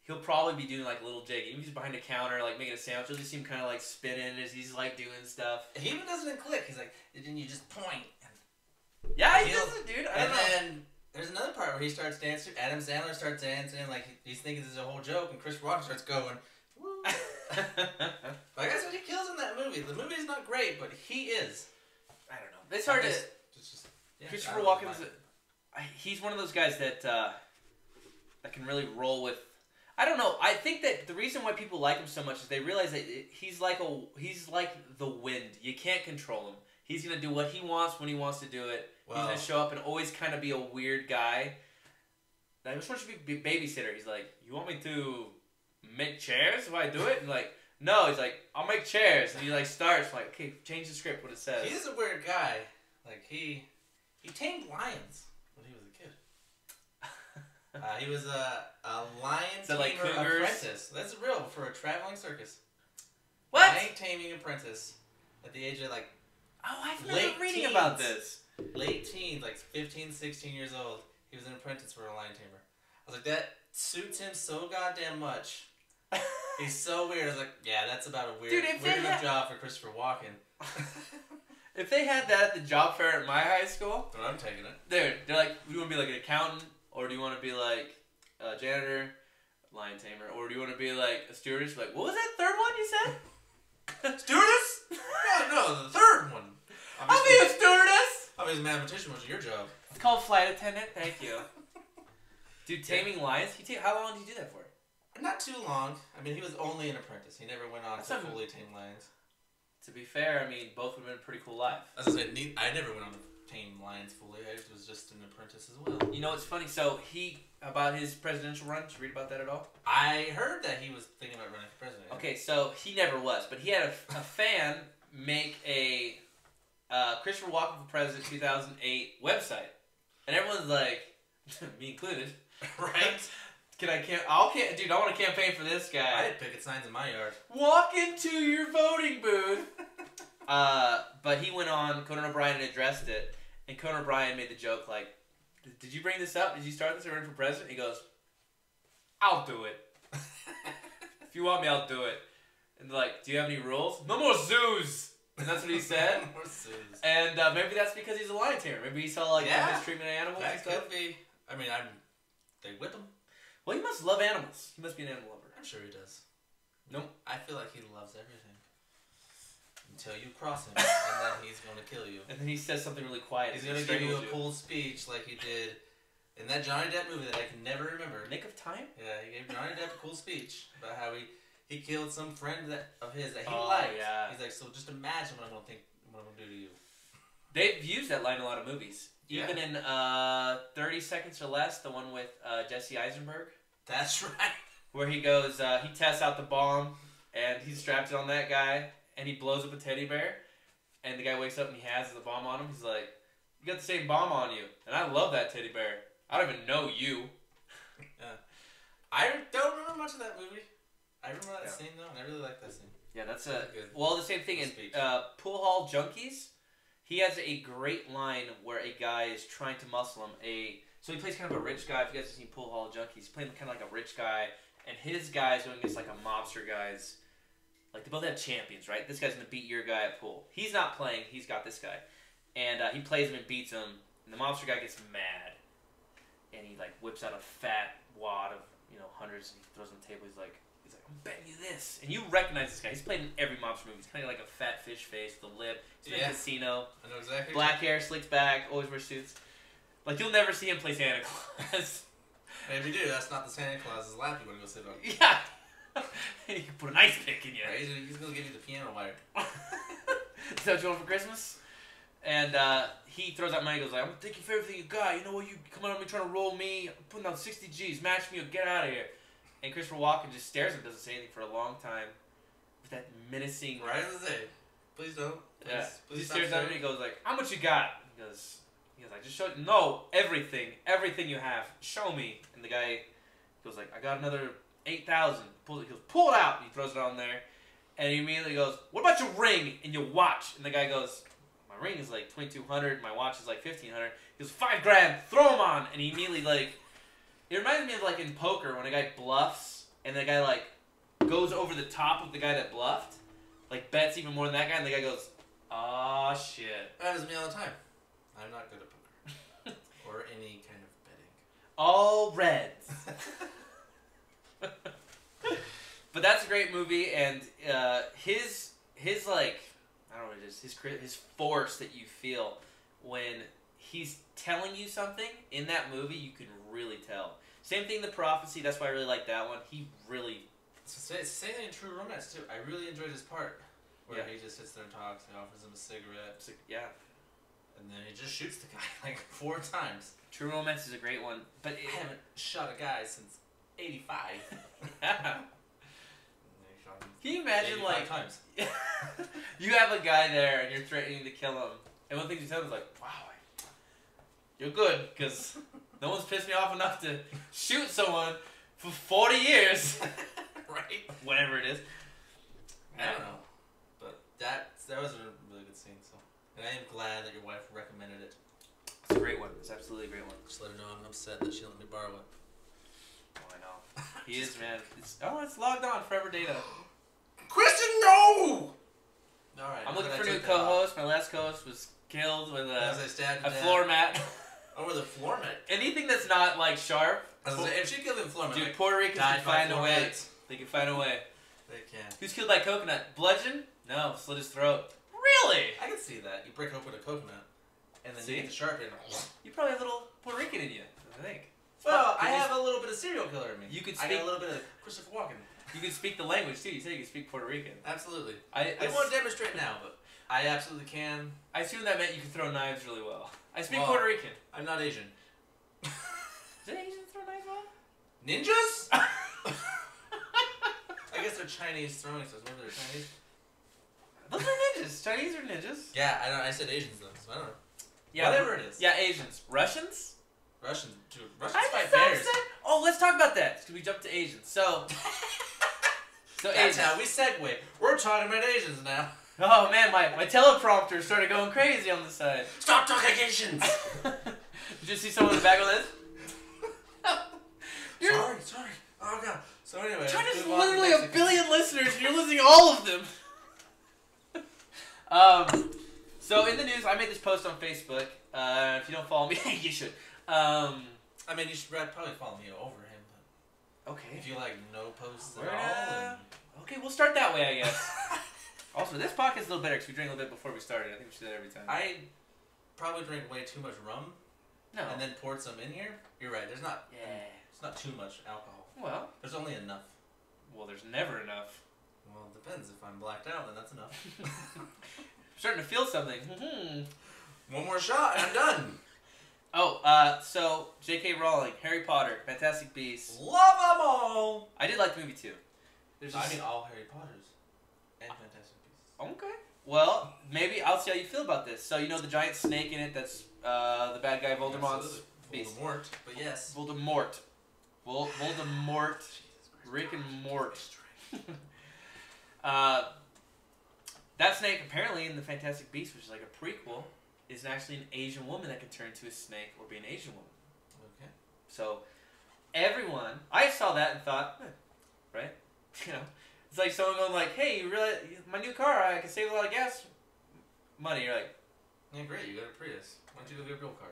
he'll probably be doing, like, a little jig. Even if he's behind a counter, like, making a sandwich, you'll just see him kind of, like, spinning as he's, like, doing stuff. He even does it in Click. He's like, didn't you just point? Yeah, he does it, dude. I don't know. Then there's another part where he starts dancing. Adam Sandler starts dancing, like he's thinking this is a whole joke, and Chris Walken starts going. Woo. Like I said, he kills in that movie. The movie is not great, but he is. I don't know. It's hard to. Yeah, Christopher Walken's. He's one of those guys that that can really roll with. I don't know. I think that the reason why people like him so much is they realize that he's like the wind. You can't control him. He's gonna do what he wants when he wants to do it. Well, he's gonna show up and always kind of be a weird guy. I just want you to be babysitter. He's like, you want me to make chairs if I do it? And like, no. He's like, I'll make chairs. And he like starts like, okay, change the script. What it says. He's a weird guy. Like he tamed lions when he was a kid. He was a lion tamer apprentice. That's real for a traveling circus. What? Lion taming apprentice at the age of like. Oh, I've never reading about this. Late teens, like 15, 16 years old. He was an apprentice for a lion tamer. I was like, that suits him so goddamn much. He's so weird. I was like, yeah, that's about a weird enough job for Christopher Walken. If they had that at the job fair at my high school, then I'm taking it. Dude, they're like, do you want to be like an accountant, or do you want to be like a janitor, lion tamer, or do you want to be like a stewardess? Like, what was that third one you said? Stewardess? No, the third one. I'll be a stewardess! I mean, as a mathematician, what's your job? It's called flight attendant, thank you. Dude, taming lions? How long did you do that for? Not too long. I mean, he was only an apprentice. He never went on to fully tame lions. To be fair, I mean, both would have been a pretty cool life. As I said, I never went on to tame lions fully. I was just an apprentice as well. You know, it's funny. So about his presidential run, did you read about that at all? I heard that he was thinking about running for president. Okay, so he never was, but he had a fan make a Christopher Walken for President 2008 website, and everyone's like, me included, right? Dude, I want to campaign for this guy. I had picket signs in my yard. Walk into your voting booth. But he went on, Conan O'Brien addressed it, and Conan O'Brien made the joke like, did you bring this up? Did you start this or run for president? He goes, I'll do it. If you want me, I'll do it. And they're like, do you have any rules? No more zoos! And that's what he said. No more zoos. And maybe that's because he's a lion tamer. Maybe he saw like the mistreatment of animals and that stuff. could be. I mean, they whip him. Well, he must love animals. He must be an animal lover. I'm sure he does. Nope. I feel like he loves everything. Until you cross him, and then he's going to kill you. And then he says something really quiet. He's going to give you a cool speech like he did in that Johnny Depp movie that I can never remember. Nick of Time? Yeah, he gave Johnny Depp a cool speech about how he killed some friend of his that he liked. Yeah. He's like, so just imagine what I'm going to do to you. They've used that line in a lot of movies. Yeah. Even in 30 Seconds or Less, the one with Jesse Eisenberg. That's right. Where he goes, he tests out the bomb, and he straps it on that guy, and he blows up a teddy bear, and the guy wakes up and he has the bomb on him. He's like, you got the same bomb on you, and I love that teddy bear. I don't even know you. I don't remember much of that movie. I remember that scene, though, and I really like that scene. Yeah, that's good. Well, the same thing in Pool Hall Junkies. He has a great line where a guy is trying to muscle him. So he plays kind of a rich guy. If you guys have seen Pool Hall Junkies, he's playing kind of like a rich guy, and his guy's going against like a mobster guy's. Like, they both have champions, right? This guy's going to beat your guy at pool. He's not playing. He's got this guy. And he plays him and beats him. And the mobster guy gets mad. And he, like, whips out a fat wad of, hundreds. And he throws on the table. He's like, I'm betting you this. And you recognize this guy. He's played in every mobster movie. He's kind of like a fat fish face with a lip. He's in a casino. I know exactly. Black hair, slicks back, always wears suits. Like, you'll never see him play Santa Claus. And if you do, that's not the Santa Claus's lap you want to go sit on. Yeah. He can put an ice pick in you. Right, he's going to give you the piano wire. Is that what you want for Christmas? And he throws out money and goes like, I'm going to take you for everything you got. You know what? You come on me trying to roll me. I'm putting down 60 G's. Match me or get out of here. And Christopher Walken just stares at him, doesn't say anything for a long time. With that menacing... Right as I say, please don't. Please he stares at him and he goes like, how much you got? He goes like, just show it. No, everything you have. Show me. And the guy goes like, I got another 8,000. He goes, pull it out. And he throws it on there. And he immediately goes, what about your ring and your watch? And the guy goes, my ring is like $2,200. My watch is like $1,500. He goes, $5,000. Throw them on. And he immediately like, it reminds me of like in poker when a guy bluffs and the guy like goes over the top of the guy that bluffed. Like bets even more than that guy. And the guy goes, oh shit. That happens to me all the time. I'm not good at poker. Or any kind of betting. All Reds. But that's a great movie, and his like, I don't know what it is, his force that you feel when he's telling you something in that movie, you can really tell. Same thing, The Prophecy. That's why I really like that one. He really. It's the same thing in True Romance too. I really enjoyed his part where he just sits there and talks. He offers him a cigarette. Yeah. And then he just shoots the guy like 4 times. True Romance is a great one, but I haven't shot a guy since '85. Yeah. Can you imagine, like, times. You have a guy there and you're threatening to kill him, and one thing you tell him is like, wow, you're good, because no one's pissed me off enough to shoot someone for 40 years. Right? Whatever it is. I don't know. But that was a really good scene, so. And I am glad that your wife recommended it. It's a great one. It's absolutely a great one. Just let her know I'm upset that she let me borrow it. Oh, I know. He is, man. It's logged on. Forever Data. Kristen, no! Alright. I'm looking for a new co-host. My last co-host was killed with a floor mat. Oh, with a floor mat? Anything that's not, like, sharp. If she killed him with a floor mat. Dude, Puerto Ricans can find a way. They can find a way. They can. Who's killed by coconut? Bludgeon? No, slit his throat. Really? I can see that. You break open a coconut, and then you get the sharp end. You probably have a little Puerto Rican in you, I think. Well, I have a little bit of serial killer in me. You could I got a little bit of Christopher Walken. You can speak the language, too. You said you can speak Puerto Rican. Absolutely. I won't demonstrate now, but I absolutely can. I assume that meant you could throw knives really well. I speak Well, Puerto Rican. I'm not Asian. Is it Asian to throw knives well? Ninjas? I guess they're Chinese throwing stars. Maybe they're Chinese. Those are ninjas. Chinese are ninjas. Yeah, I don't. I said Asians though, so I don't know. Yeah, Whatever it is. Yeah, Asians. Russians? Russians, dude. Russians I'm fight so bears. upset. Oh, let's talk about that. Because we jumped to Asians. So That's Asians. how we segue. We're talking about Asians now. Oh man, my teleprompter started going crazy on the side. Stop talking Asians! Did you see someone in the back of this? Sorry. Oh god. So anyway, China's literally a billion listeners, and you're losing all of them. So in the news, I made this post on Facebook. If you don't follow me, you should. I mean, you should probably follow me over him. But Okay. if you like no posts at all. Okay, we'll start that way, I guess. Also, this podcast is a little better because we drank a little bit before we started. I think we should do that every time. I probably drank way too much rum. No. And then poured some in here. You're right. There's not. Yeah. It's not too much alcohol. Well. There's only enough. Well, there's never enough. Well, it depends. If I'm blacked out, then that's enough. I'm starting to feel something. One more shot and I'm done. Oh, so J.K. Rowling, Harry Potter, Fantastic Beasts. Love them all. I did like the movie too. There's I mean, all Harry Potters and Fantastic Beasts. Okay. Well, maybe I'll see how you feel about this. So you know the giant snake in it that's the bad guy Voldemort's beast. Voldemort, but yes. Voldemort. Voldemort. Rick and Mort. That snake apparently in the Fantastic Beasts, which is like a prequel, is actually an Asian woman that can turn into a snake or be an Asian woman. Okay. So everyone, I saw that and thought, right? You know, it's like someone going like, "Hey, you realize my new car? I can save a lot of gas money." You're like, "Yeah, great. You got a Prius. Why don't you go get a real car?"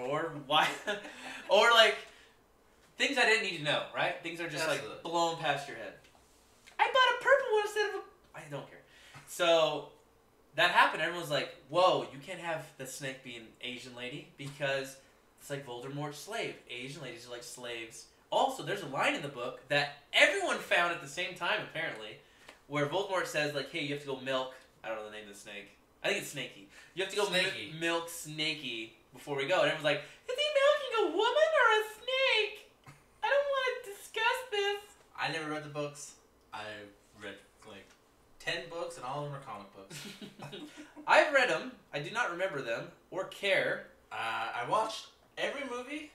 Or why? Or like things I didn't need to know, right? Things are just like blown past your head. I bought a purple one instead of a. I don't care. So that happened. Everyone's like, "Whoa, you can't have the snake be an Asian lady because it's like Voldemort's slave. Asian ladies are like slaves." Also, there's a line in the book that everyone found at the same time, apparently, where Voldemort says, like, "Hey, you have to go milk." I don't know the name of the snake. I think it's Snaky. You have to go milk Snaky before we go. And everyone's like, "Is he milking a woman or a snake? I don't want to discuss this." I never read the books. I read like 10 books, and all of them are comic books. I've read them. I do not remember them or care. I watched every movie.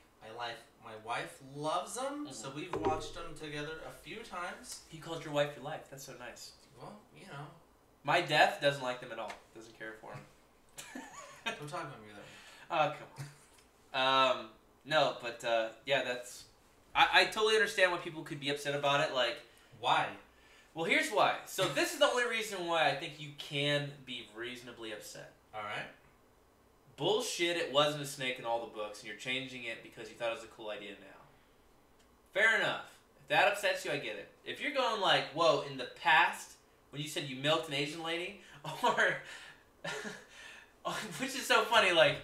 My wife loves them, so we've watched them together a few times. You called your wife your life. That's so nice. Well, you know. My death doesn't like them at all. Doesn't care for them. Don't talk about me that way. Oh, come on. No, but yeah, that's. I totally understand why people could be upset about it. Like, why? Well, here's why. So this is the only reason why I think you can be reasonably upset. All right. Bullshit, it wasn't a snake in all the books, and you're changing it because you thought it was a cool idea now. Fair enough. If that upsets you, I get it. If you're going like, whoa, in the past, when you said you milked an Asian lady, or, which is so funny, like,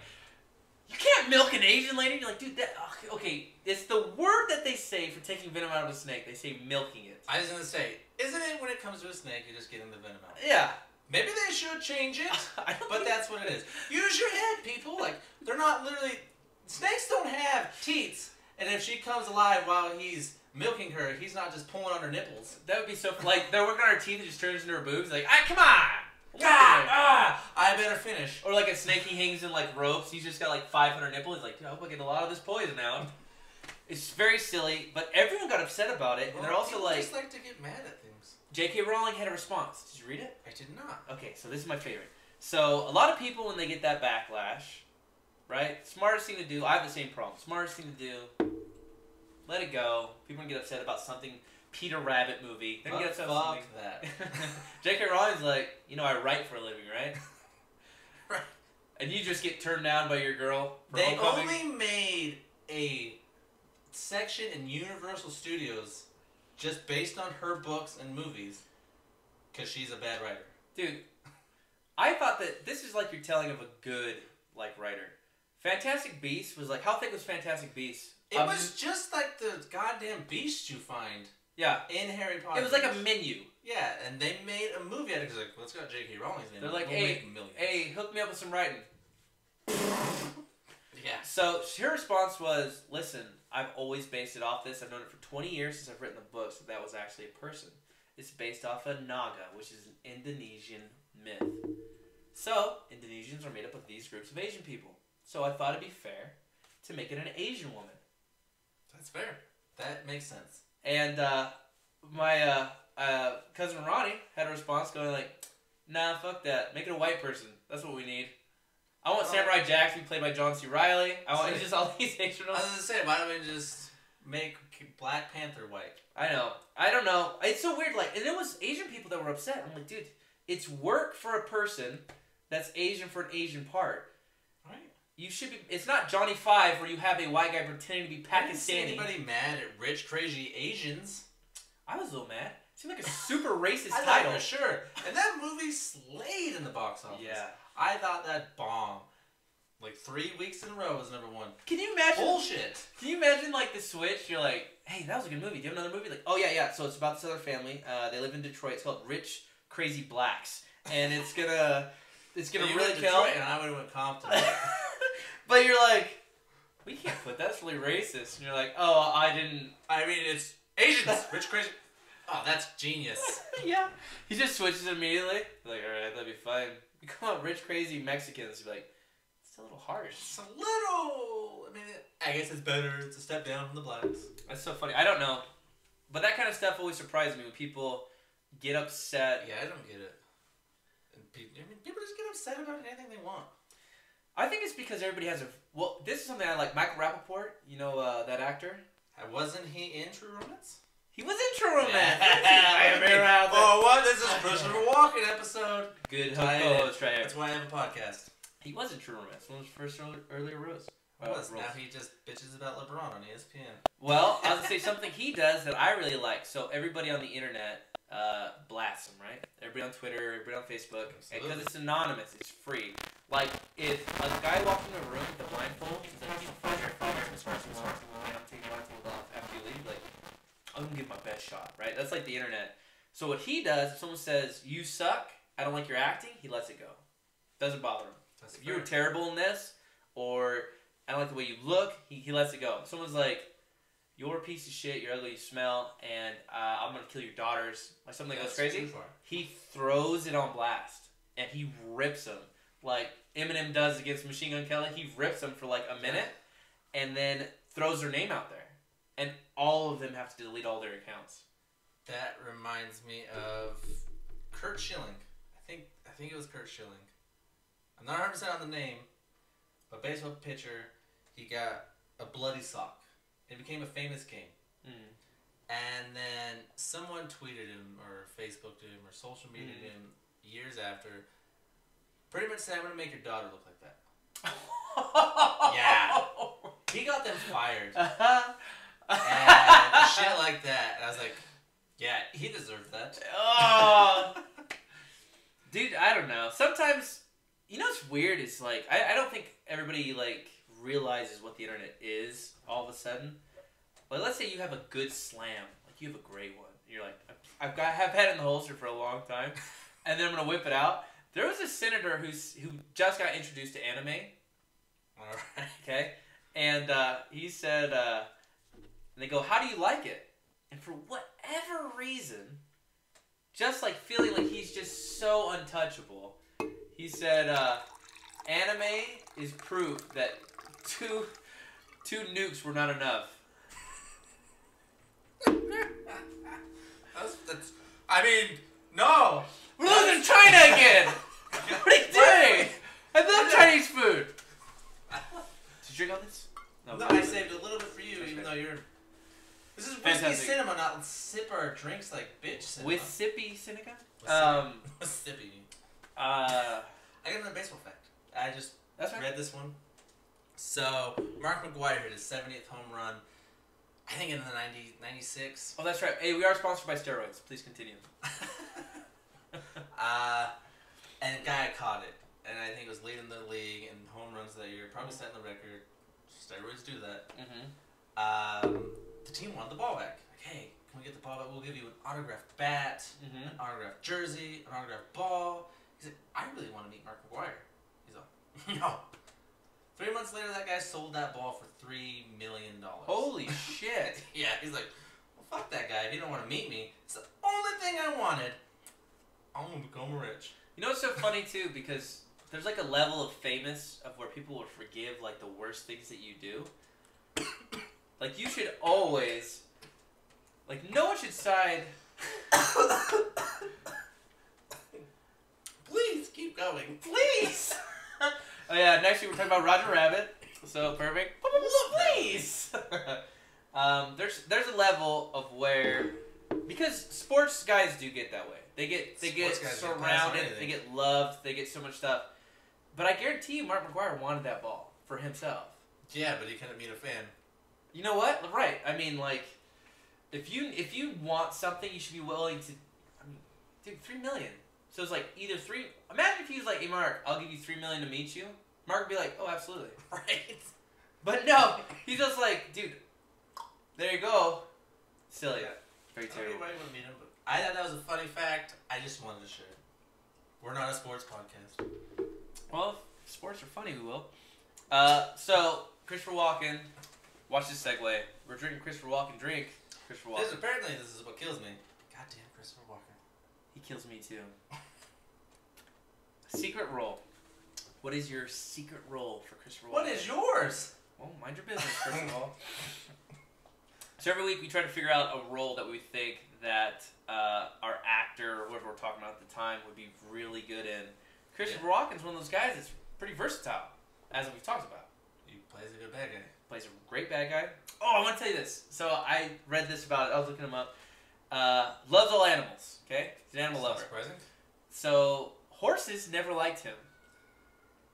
you can't milk an Asian lady? You're like, dude, that, okay, it's the word that they say for taking venom out of a snake. They say milking it. I was going to say, isn't it when it comes to a snake, you're just getting the venom out? Yeah. Maybe they should change it, but that's what it is. Use your head, people. Like, they're not literally... Snakes don't have teats, and if she comes alive while he's milking her, he's not just pulling on her nipples. That would be so... Like, they're working on her teeth and just turns into her boobs. Like, come on! I better finish. Or like a snake he hangs in like ropes. He's just got like 500 nipples. He's like, dude, I hope I get a lot of this poison out. It's very silly, but everyone got upset about it, and they're also like... just like to get mad at things. J.K. Rowling had a response. Did you read it? I did not. Okay, so this is my favorite. So, a lot of people, when they get that backlash, right? Smartest thing to do, I have the same problem. Smartest thing to do, let it go. People are going to get upset about something, Peter Rabbit movie. They're going to get upset about something. Fuck that. J.K. Rowling's like, you know, I write for a living, right? Right. And you just get turned down by your girl for They homecoming? only made a section in Universal Studios just based on her books and movies, because she's a bad writer. Dude, I thought that this is like you're telling of a good, like, writer. Fantastic Beasts was like, how thick was Fantastic Beasts? It was just like the goddamn beast you find yeah. in Harry Potter. It was like a menu. Yeah, and they made a movie out of it. Because like, let's go J.K. Rowling's name. They're like, we'll make millions. hey, hook me up with some writing. Yeah. So her response was, listen, I've always based it off this. I've known it for 20 years since I've written the book, so that was actually a person. It's based off a Naga, which is an Indonesian myth. So, Indonesians are made up of these groups of Asian people. So I thought it'd be fair to make it an Asian woman. That's fair. That makes sense. And my cousin Ronnie had a response going like, nah, fuck that. Make it a white person. That's what we need. I want Samurai Jack to be played by John C. Reilly. I want just all these Asian. I was going to say, why don't we just make Black Panther white? I know. I don't know. It's so weird. Like, and it was Asian people that were upset. I'm like, dude, it's work for a person that's Asian for an Asian part. Right. You should be. It's not Johnny Five where you have a white guy pretending to be Pakistani. I didn't see anybody mad at rich, crazy Asians. I was a little mad. It seemed like a super racist I title. For sure. And that movie slayed in the box office. Yeah. I thought that bombed. Like 3 weeks in a row was #1. Can you imagine? Bullshit. Can you imagine like the switch? You're like, hey, that was a good movie. Do you have another movie? Like, oh yeah. So it's about this other family. They live in Detroit. It's called Rich Crazy Blacks, and it's gonna really kill. And I would have went Compton. But you're like, we can't put that. That's really racist. And you're like, oh, I didn't. I mean, it's Asians. Rich Crazy. Oh, that's genius. Yeah. He just switches immediately. Like, all right, that'd be fine. You call it Rich Crazy Mexicans. You're like, it's a little harsh. It's a little. I mean, I guess it's better. It's a step down from the blacks. That's so funny. I don't know, but that kind of stuff always surprises me when people get upset. Yeah, I don't get it. And people just get upset about anything they want. I think it's because everybody has a. Well, this is something I like. Michael Rappaport, you know that actor. Wasn't he in True Romance? He was in True Romance. Yeah. Oh, what? This is Christopher Walken episode. Good host right here. That's why I have a podcast. He was in True Romance. One of his first earlier roles. Now he just bitches about LeBron on ESPN. Well, I was going to say something he does that I really like. So everybody on the internet blasts him, right? Everybody on Twitter, everybody on Facebook. Because it's anonymous. It's free. Like, if a guy walks into a room with a blindfold, he's like, I'm taking my blindfold off after you leave. Like, I'm going to give my best shot, right? That's like the internet. So what he does, if someone says, you suck, I don't like your acting, he lets it go. Doesn't bother him. If you were terrible in this, or I don't like the way you look, he lets it go. If someone's like, you're a piece of shit, you're ugly, you smell, and I'm going to kill your daughters, like something that goes crazy, he throws it on blast, and he rips them. Like Eminem does against Machine Gun Kelly, he rips them for like a minute, and then throws their name out there. And all of them have to delete all their accounts. That reminds me of Kurt Schilling. I think it was Kurt Schilling. I'm not 100% on the name, but baseball pitcher, he got a bloody sock. It became a famous game. Mm. And then someone tweeted him, or Facebooked him, or social media'd him years after, pretty much said, I'm going to make your daughter look like that. Yeah. He got them fired. And shit like that. And I was like, yeah, he deserved that. Oh. Dude, I don't know. Sometimes, you know what's weird is like, I don't think everybody like realizes what the internet is all of a sudden. Like, let's say you have a good slam. Like, you have a great one. You're like, I've had it in the holster for a long time, and then I'm going to whip it out. There was a senator who just got introduced to anime. Alright. Okay? And he said, and they go, how do you like it? And for whatever reason, just like feeling like he's just so untouchable, he said, anime is proof that two nukes were not enough. I mean, no! We're losing China again! What are you doing? I love Chinese food! Did you drink all this? No, I saved a little bit for you, even though you're... This is whiskey cinema, not sip our drinks like bitch cinema. With sippy Seneca? Sippy. I got another baseball fact. I just right. read this one. So, Mark McGwire hit his 70th home run, I think in the 96. Oh, that's right. Hey, we are sponsored by steroids. Please continue. And the guy caught it. And I think it was leading the league in home runs that year. Probably setting the record. Steroids do that. Mm-hmm. The team wanted the ball back. Like, hey, can we get the ball? We'll give you an autographed bat, an autographed jersey, an autographed ball. He said, I really want to meet Mark McGwire. He's like, no. 3 months later, that guy sold that ball for $3 million. Holy shit. Yeah, he's like, well, fuck that guy. If you don't want to meet me, it's the only thing I wanted. I'm going to become rich. You know what's so funny, too? Because there's like a level of famous of where people will forgive like the worst things that you do. Like, you should always... Like, no one should side... Please keep going. Please! Oh yeah, next week we're talking about Roger Rabbit. So, perfect. Please! There's a level of where... Because sports guys do get that way. They get surrounded, they get loved, they get so much stuff. But I guarantee you Mark McGwire wanted that ball for himself. Yeah, but he couldn't meet a fan. You know what? Right. I mean, like, if you want something, you should be willing to... I mean, dude, $3 million. So it's like either three... Imagine if he was like, hey, Mark, I'll give you $3 million to meet you. Mark would be like, oh, absolutely. Right. But no, he's just like, dude, there you go. Silly. Very terrible. Everybody would meet him, but I thought that was a funny fact. I just wanted to share it. We're not a sports podcast. Well, if sports are funny, we will. So, Christopher Walken, watch this segue. We're drinking Christopher Walken drink. Christopher Walken. Apparently, this is what kills me. Goddamn Christopher Walken. He kills me too. Secret role. What is your secret role for Christopher Walken? What is yours? Well, mind your business, first of all. So every week we try to figure out a role that we think that our actor or whoever we're talking about at the time would be really good in. Christopher Walken's one of those guys that's pretty versatile, as we've talked about. He plays a good bad guy. Plays a great bad guy. Oh, I want to tell you this. So I read this about it. I was looking him up. Loves all animals. Okay? He's an animal lover. Surprising. So horses never liked him.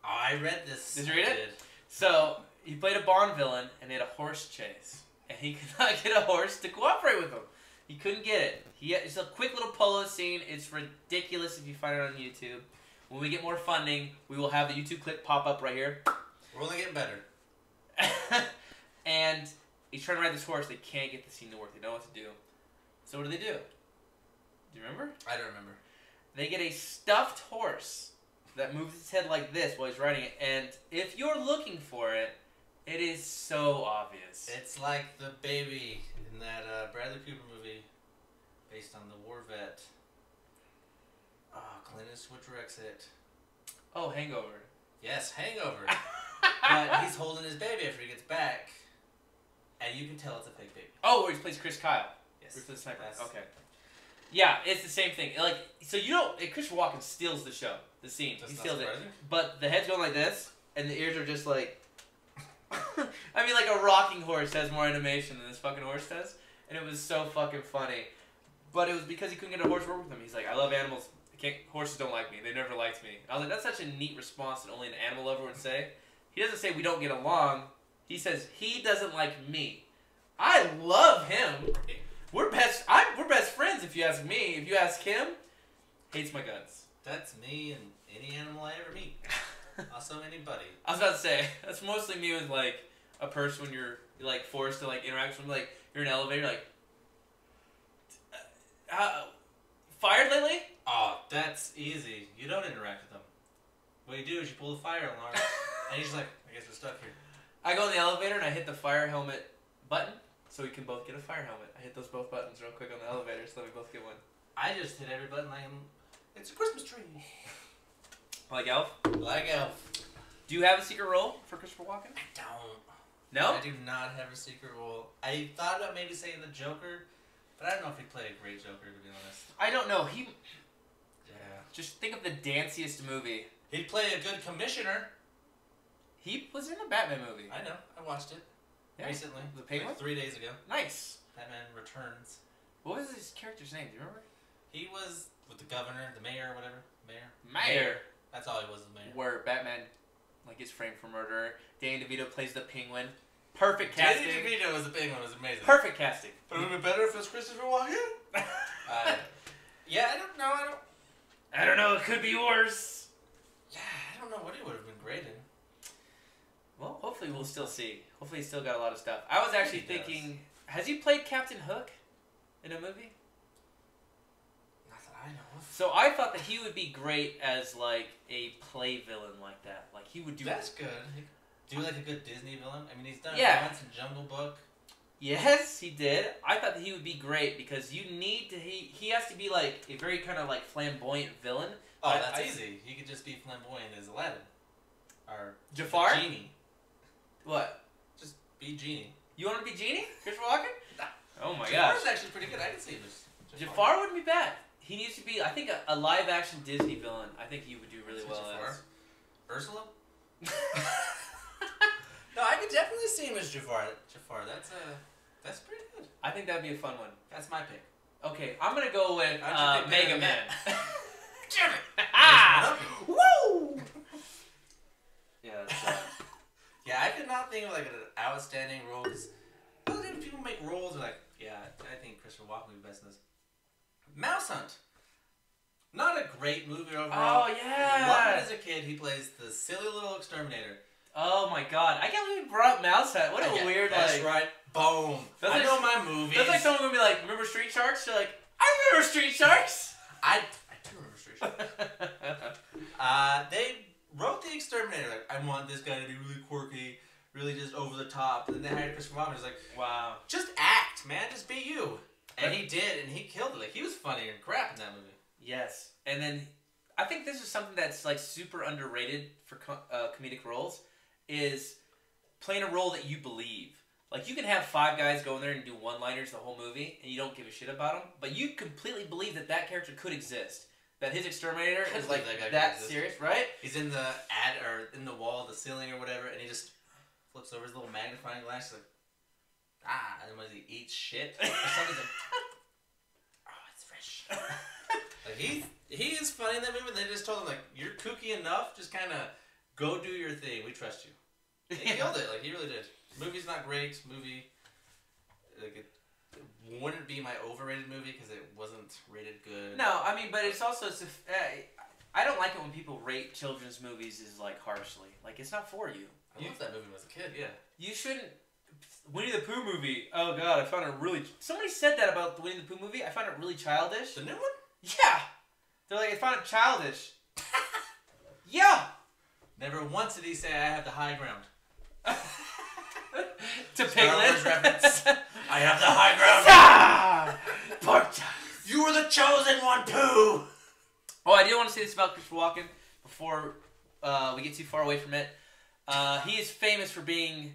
Oh, I read this. Did you read it? So he played a Bond villain and they had a horse chase. And he could not get a horse to cooperate with him. He couldn't get it. It's a quick little polo scene. It's ridiculous if you find it on YouTube. When we get more funding, we will have the YouTube clip pop up right here. We're only getting better. And he's trying to ride this horse. They can't get the scene to work. They don't know what to do. So what do? Do you remember? I don't remember. They get a stuffed horse that moves its head like this while he's riding it. And if you're looking for it, it is so obvious. It's like the baby in that Bradley Cooper movie based on the war vet. Clint Eastwood directs it. Oh, Hangover. Yes, Hangover. But he's holding his baby after he gets back. And you can tell it's a fake baby. Oh, where he plays Chris Kyle. Yes. Where's the sniper? Yes. Okay. Yeah, it's the same thing. Like, so you know, Christopher Walken steals the show, the scene. That's he not steals it. surprising. But the head's going like this, and the ears are just like... I mean, like a rocking horse has more animation than this fucking horse does. And it was so fucking funny. But it was because he couldn't get a horse to work with him. He's like, I love animals. Horses don't like me. They never liked me. I was like, that's such a neat response that only an animal lover would say. He doesn't say we don't get along. He says he doesn't like me. I love him. We're best friends if you ask me. If you ask him, hates my guts. That's me and any animal I ever meet. Also anybody. I was about to say, that's mostly me with like a person when you're like forced to like interact with someone. Like you're in an elevator, like fired lately? Oh, that's easy. You don't interact with them. What you do is you pull the fire alarm, and he's like, I guess we're stuck here. I go in the elevator and I hit the fire helmet button, so we can both get a fire helmet. I hit those both buttons real quick on the elevator, so that we both get one. I just hit every button like it's a Christmas tree. Like Elf? Like Elf. Do you have a secret role for Christopher Walken? I don't. No? I do not have a secret role. I thought about maybe saying the Joker, but I don't know if he'd play a great Joker, to be honest. I don't know. Yeah. Just think of the danciest movie. He'd play a good commissioner. He was in a Batman movie. I know. I watched it recently. The Penguin? Like 3 days ago. Nice. Batman Returns. What was his character's name? Do you remember? He was with the governor, the mayor, whatever. Mayor. That's all he was, the mayor. Where Batman gets framed for murder. Danny DeVito plays the Penguin. Perfect casting. Danny DeVito was the Penguin. Was amazing. Perfect casting. But it would be better if it was Christopher Walken. Yeah, I don't know. I don't know. It could be worse. Yeah, I don't know what he would have been great in. Well, hopefully we'll still see. Hopefully he's still got a lot of stuff. I was actually thinking, has he played Captain Hook? in a movie? Not that I know of. So I thought that he would be great as like a play villain like that. Like he would do. That's good. Do like a good Disney villain. I mean, he's done Yeah. it once in Jungle Book. Yes, he did. I thought that he would be great because you need to. He has to be like a very kind of like flamboyant villain. Oh, that's easy. He could just be flamboyant as Aladdin. Or Jafar? Genie. What? Just be Genie. You want to be Genie? Christopher Walken? Nah. Oh my gosh. Jafar's actually pretty good. I can see him as Jafar wouldn't be bad. He needs to be, I think, a live action Disney villain. I think he would do really well as. Ursula? No, I could definitely see him as Jafar. That's pretty good. I think that'd be a fun one. That's my pick. Okay, I'm gonna go with How'd you pick Mega Man. Damn it! Ah! Woo! Yeah, that's Yeah, I could not think of like an outstanding role because other times people make roles are like, yeah, I think Christopher Walken would be best in this. Mouse Hunt. Not a great movie overall. Oh yeah. Loved it as a kid. He plays the silly little exterminator. Oh my god, I can't believe you brought up Mouse Hunt. What a weird That's like. right. Boom. That's I like, know my movies. That's like someone gonna be like, "Remember Street Sharks?" You're like, "I remember Street Sharks." I do remember Street Sharks. They wrote the exterminator like, I want this guy to be really quirky, really just over the top. And then they hired Christopher Walken. He's like, wow, just act, man, just be you. And he did, and he killed it. Like he was funny and crap in that movie. yes, and then I think this is something that's like super underrated for comedic roles is playing a role that you believe. Like, you can have 5 guys go in there and do one-liners the whole movie, and you don't give a shit about them, but you completely believe that that character could exist. That his exterminator is like that serious, right? He's in the in the wall, the ceiling or whatever, and he just flips over his little magnifying glass. He's like, and then when he eats shit or something, like, oh, it's fresh. Like he is funny in that movie. They just told him like, you're kooky enough, just kind of go do your thing. We trust you. And he killed it. Like he really did. Movie's not great. Movie, like it wouldn't be my overrated movie because it wasn't rated good. No, I mean, but it's also I don't like it when people rate children's movies as like harshly. Like, it's not for you. I loved that movie when I was a kid. Yeah. You shouldn't. Winnie the Pooh movie. Oh god, I found it really. Somebody said that about the Winnie the Pooh movie. I found it really childish. The new one? Yeah. They're like, I found it childish. Yeah. Never once did he say I have the high ground. To Star Wars Piglet. reference. I have the high ground. Ah! Pork chops. You were the chosen one, Pooh. Oh, I do want to say this about Christopher Walken before we get too far away from it. He is famous for being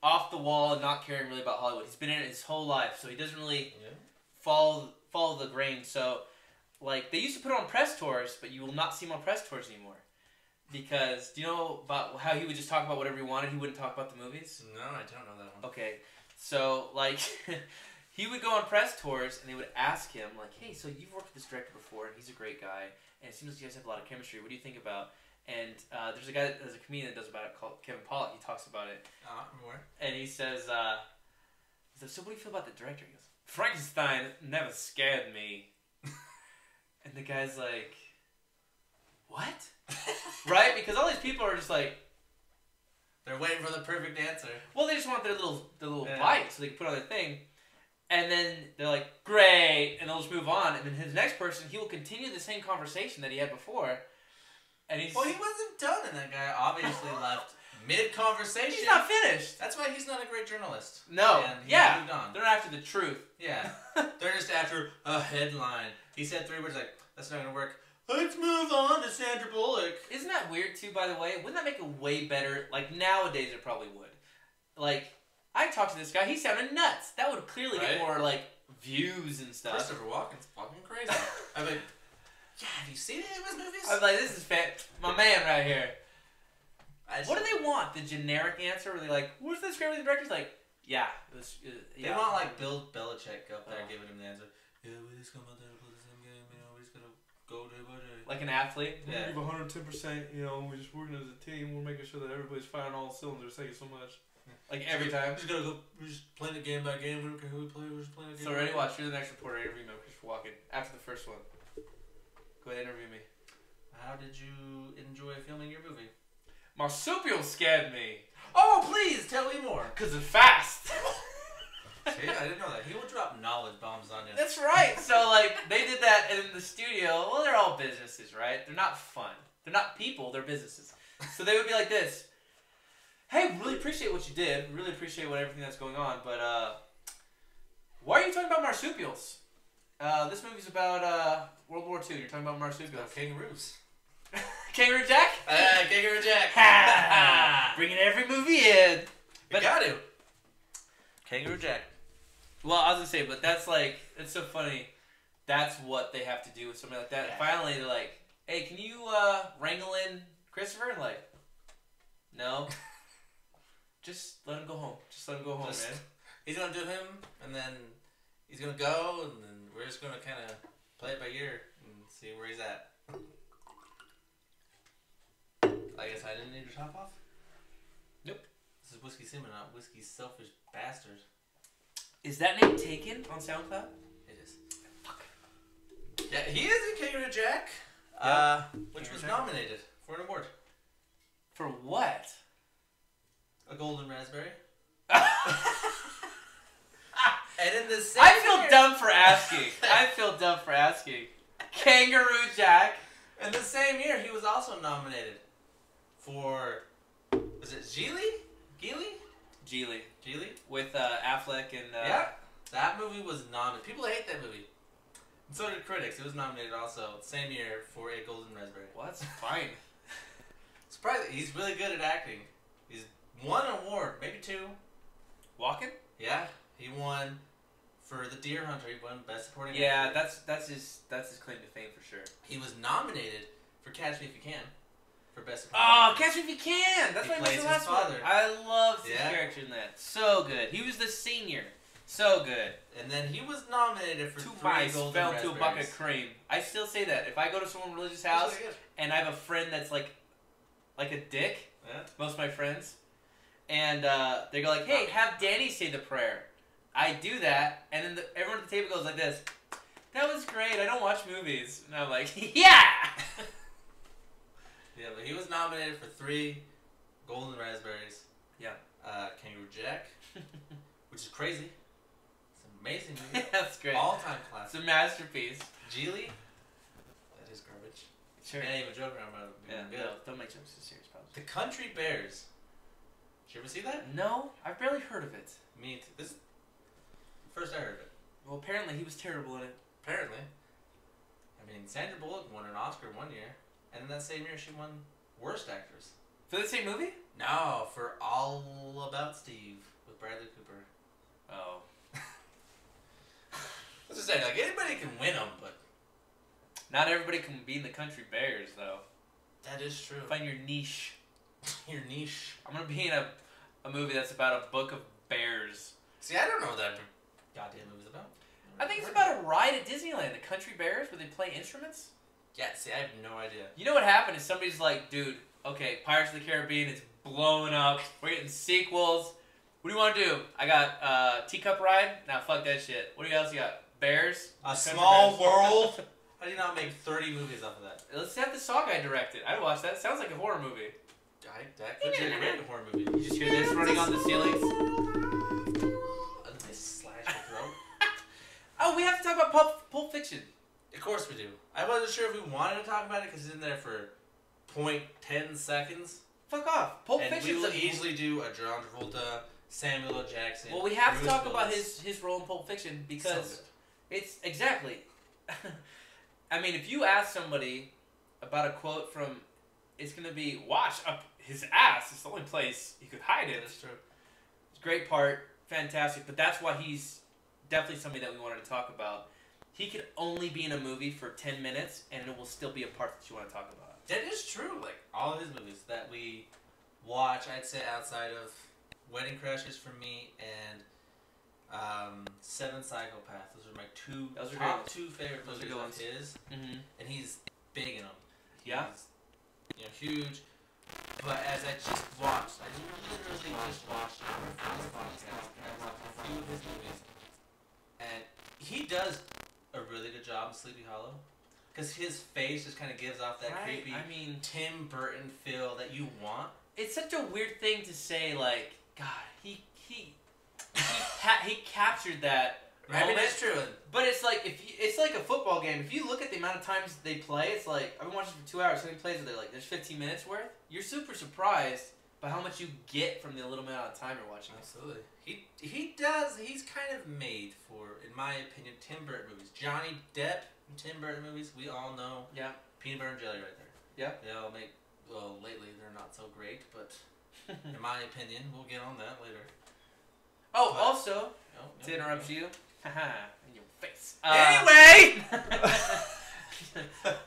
off the wall and not caring really about Hollywood. He's been in it his whole life, so he doesn't really follow the grain. So, like, they used to put on press tours, but you will not see him on press tours anymore. Because, do you know about how he would just talk about whatever he wanted? He wouldn't talk about the movies? No, I don't know that one. Okay, so, like, he would go on press tours, and they would ask him, like, hey, so you've worked with this director before, and he's a great guy, and it seems like you guys have a lot of chemistry. What do you think about? And there's a comedian that does about it called Kevin Pollak. He talks about it. Where? And he says, so what do you feel about the director? He goes, Frankenstein never scared me. And the guy's like, what? Right? Because all these people are just like, they're waiting for the perfect answer. well, they just want their little bite so they can put on their thing. And then they're like, great, and they'll just move on. And then his next person, he will continue the same conversation that he had before. And he's... Well, he wasn't done, and that guy obviously left mid-conversation. He's not finished. That's why he's not a great journalist. No. And he Yeah. moved on. They're not after the truth. Yeah. They're just after a headline. He said 3 words like, that's not going to work. Let's move on to Sandra Bullock. Isn't that weird, too, by the way? Wouldn't that make it way better? Like, nowadays it probably would. Like, I talked to this guy. He sounded nuts. That would clearly get more, like, views and stuff. Christopher Walken's fucking crazy. I'm like, yeah, have you seen any of his movies? I was like, this is my man right here. What do they want? The generic answer? Were they like, what's the script of the director's like, yeah. They want, like, Bill Belichick up there giving him the answer. Yeah, we just come out there and play the same game, you know, we just gotta go day by day. Like an athlete? Yeah. We give 110%, you know, we're just working as a team, we're making sure that everybody's firing all cylinders, thank you so much. Like every time? We just gotta go, we're just playing it game by game, we don't care who we play, we're just playing it game So by ready? game. Watch, you're the next reporter interviewing me, Christopher Walken. After the first one. Go ahead, interview me. How did you enjoy filming your movie? Marsupial scared me. Oh, please, tell me more. Because it's fast. Okay, Yeah, I didn't know that. He will drop knowledge bombs on you. That's right. So like they did that in the studio. Well, they're all businesses, right? They're not fun. They're not people. They're businesses. So they would be like this. Hey, really appreciate what you did. Really appreciate everything that's going on. But why are you talking about marsupials? This movie's about World War II. You're talking about marsupials. Kangaroos. Kangaroo Jack? Kangaroo Jack. Bringing every movie in. But got to. Kangaroo Jack. Well, I was gonna say, but that's like, it's so funny. That's what they have to do with something like that. Yeah. Finally, they're like, hey, can you wrangle in Christopher? And like, no. Just let him go home. Just let him go home, man. He's gonna do him, and then he's gonna go, and then we're just gonna kind of play it by ear and see where he's at. I guess I didn't need to top off? Nope. This is Whiskey Simon, not Whiskey Selfish Bastard. Is that name taken on SoundCloud? It is. Fuck. Yeah, he is in Kangaroo Jack, which Kangaroo was Jack. nominated for an award. For what? A golden raspberry. And in the same I feel year, dumb for asking. I feel dumb for asking. Kangaroo Jack. in the same year, he was also nominated for, was it Geely? Geely. Geely? With Affleck and... Yeah. That movie was nominated. People hate that movie. And so did critics. It was nominated also, same year, for a golden raspberry. Well, that's fine. Surprising. He's really good at acting. He's won an award, maybe 2. Walken? Yeah. He won for The Deer Hunter. He won Best Supporting Yeah, Actor. that's his claim to fame for sure. He was nominated for Catch Me If You Can for Best Supporting Oh, Actor. Catch Me If You Can! That's He why he was plays the his last one. father. I loved his Yeah. character in that. So good. He was the senior. So good. And then he was nominated for 2 3 mice golden fell raspberries. to a bucket of cream. I still say that. If I go to someone's religious That's house really good. and I have a friend that's like a dick, Yeah. most of my friends, and they go like, hey, have Danny say the prayer. I do that, and then everyone at the table goes like this. That was great. I don't watch movies. And I'm like, yeah! Yeah, but he was nominated for 3 golden raspberries. Yeah. Kangaroo Jack, which is crazy. It's an amazing movie. That's great. All-time It's classic. a masterpiece. Geely, that is garbage. Sure. Can't even joke around about it. Yeah, Good. no, don't make jokes so serious, probably. The Country Bears. Did you ever see that? No, I've barely heard of it. Me too. This is first I heard of it. Well, apparently he was terrible in it. Apparently. I mean, Sandra Bullock won an Oscar one year, and in that same year she won Worst Actress. For the same movie? No, for All About Steve with Bradley Cooper. Oh. Let's just say, like, anybody can win them, but Not everybody can be in the Country Bears, though. that is true. Find your niche. Your niche. I'm gonna be in a movie that's about a book of bears. See, I don't know what that goddamn movie's about. I think it's about a ride at Disneyland, the Country Bears, where they play instruments. Yeah, see, I have no idea. You know what happened is somebody's like, dude, okay, Pirates of the Caribbean is blowing up. We're getting sequels. What do you want to do? I got Teacup Ride. Nah, fuck that shit. What else you got? Bears? A Country Small Bears. World? How do you not make 30 movies off of that? Let's have the Saw guy direct it. I'd watch that. Sounds like a horror movie. That could be a great horror movie. You just hear this running on the ceilings. And they slash your throat. Oh, we have to talk about Pulp Fiction. Of course we do. I wasn't sure if we wanted to talk about it because it's in there for 0.10 seconds. Fuck off. Pulp And we Fiction's will a easily do a John Travolta, Samuel L. Jackson. Well, we have to Bruce talk about Willis. his role in Pulp Fiction because So it's exactly. I mean, if you ask somebody about a quote from, it's gonna be "Watch up his ass." It's the only place he could hide good. it. That's true. It's a great part, fantastic. But that's why he's definitely somebody that we wanted to talk about. He could only be in a movie for 10 minutes, and it will still be a part that you want to talk about. That is true. Like, all of his movies that we watch, I'd say outside of Wedding Crashers for me and Seven Psychopaths. Those are my Those are top great. 2 favorite Those are movies good of ones. his. Mm-hmm. And he's big in them. Yeah. He's, huge. But as I just watched, I literally just watched it for this podcast, and I watched a few of his movies. And he does a really good job in Sleepy Hollow. Because his face just kind of gives off that Right? creepy I mean, Tim Burton feel that you want. it's such a weird thing to say. Like, God, he he captured that. I mean, that's true. But it's like it's like a football game. If you look at the amount of times they play, it's like I've been watching for 2 hours. So many plays where they're like, there's 15 minutes worth. You're super surprised by how much you get from the little amount of time you're watching. Absolutely. He does. He's kind of made for, in my opinion, Tim Burton movies. Johnny Depp in Tim Burton movies, we all know. Yeah. Peanut butter and jelly right there. Yeah. They all make. Well, lately they're not so great, but in my opinion, we'll get on that later. Oh, But, also, no, to interrupt you, haha, in your face. Anyway!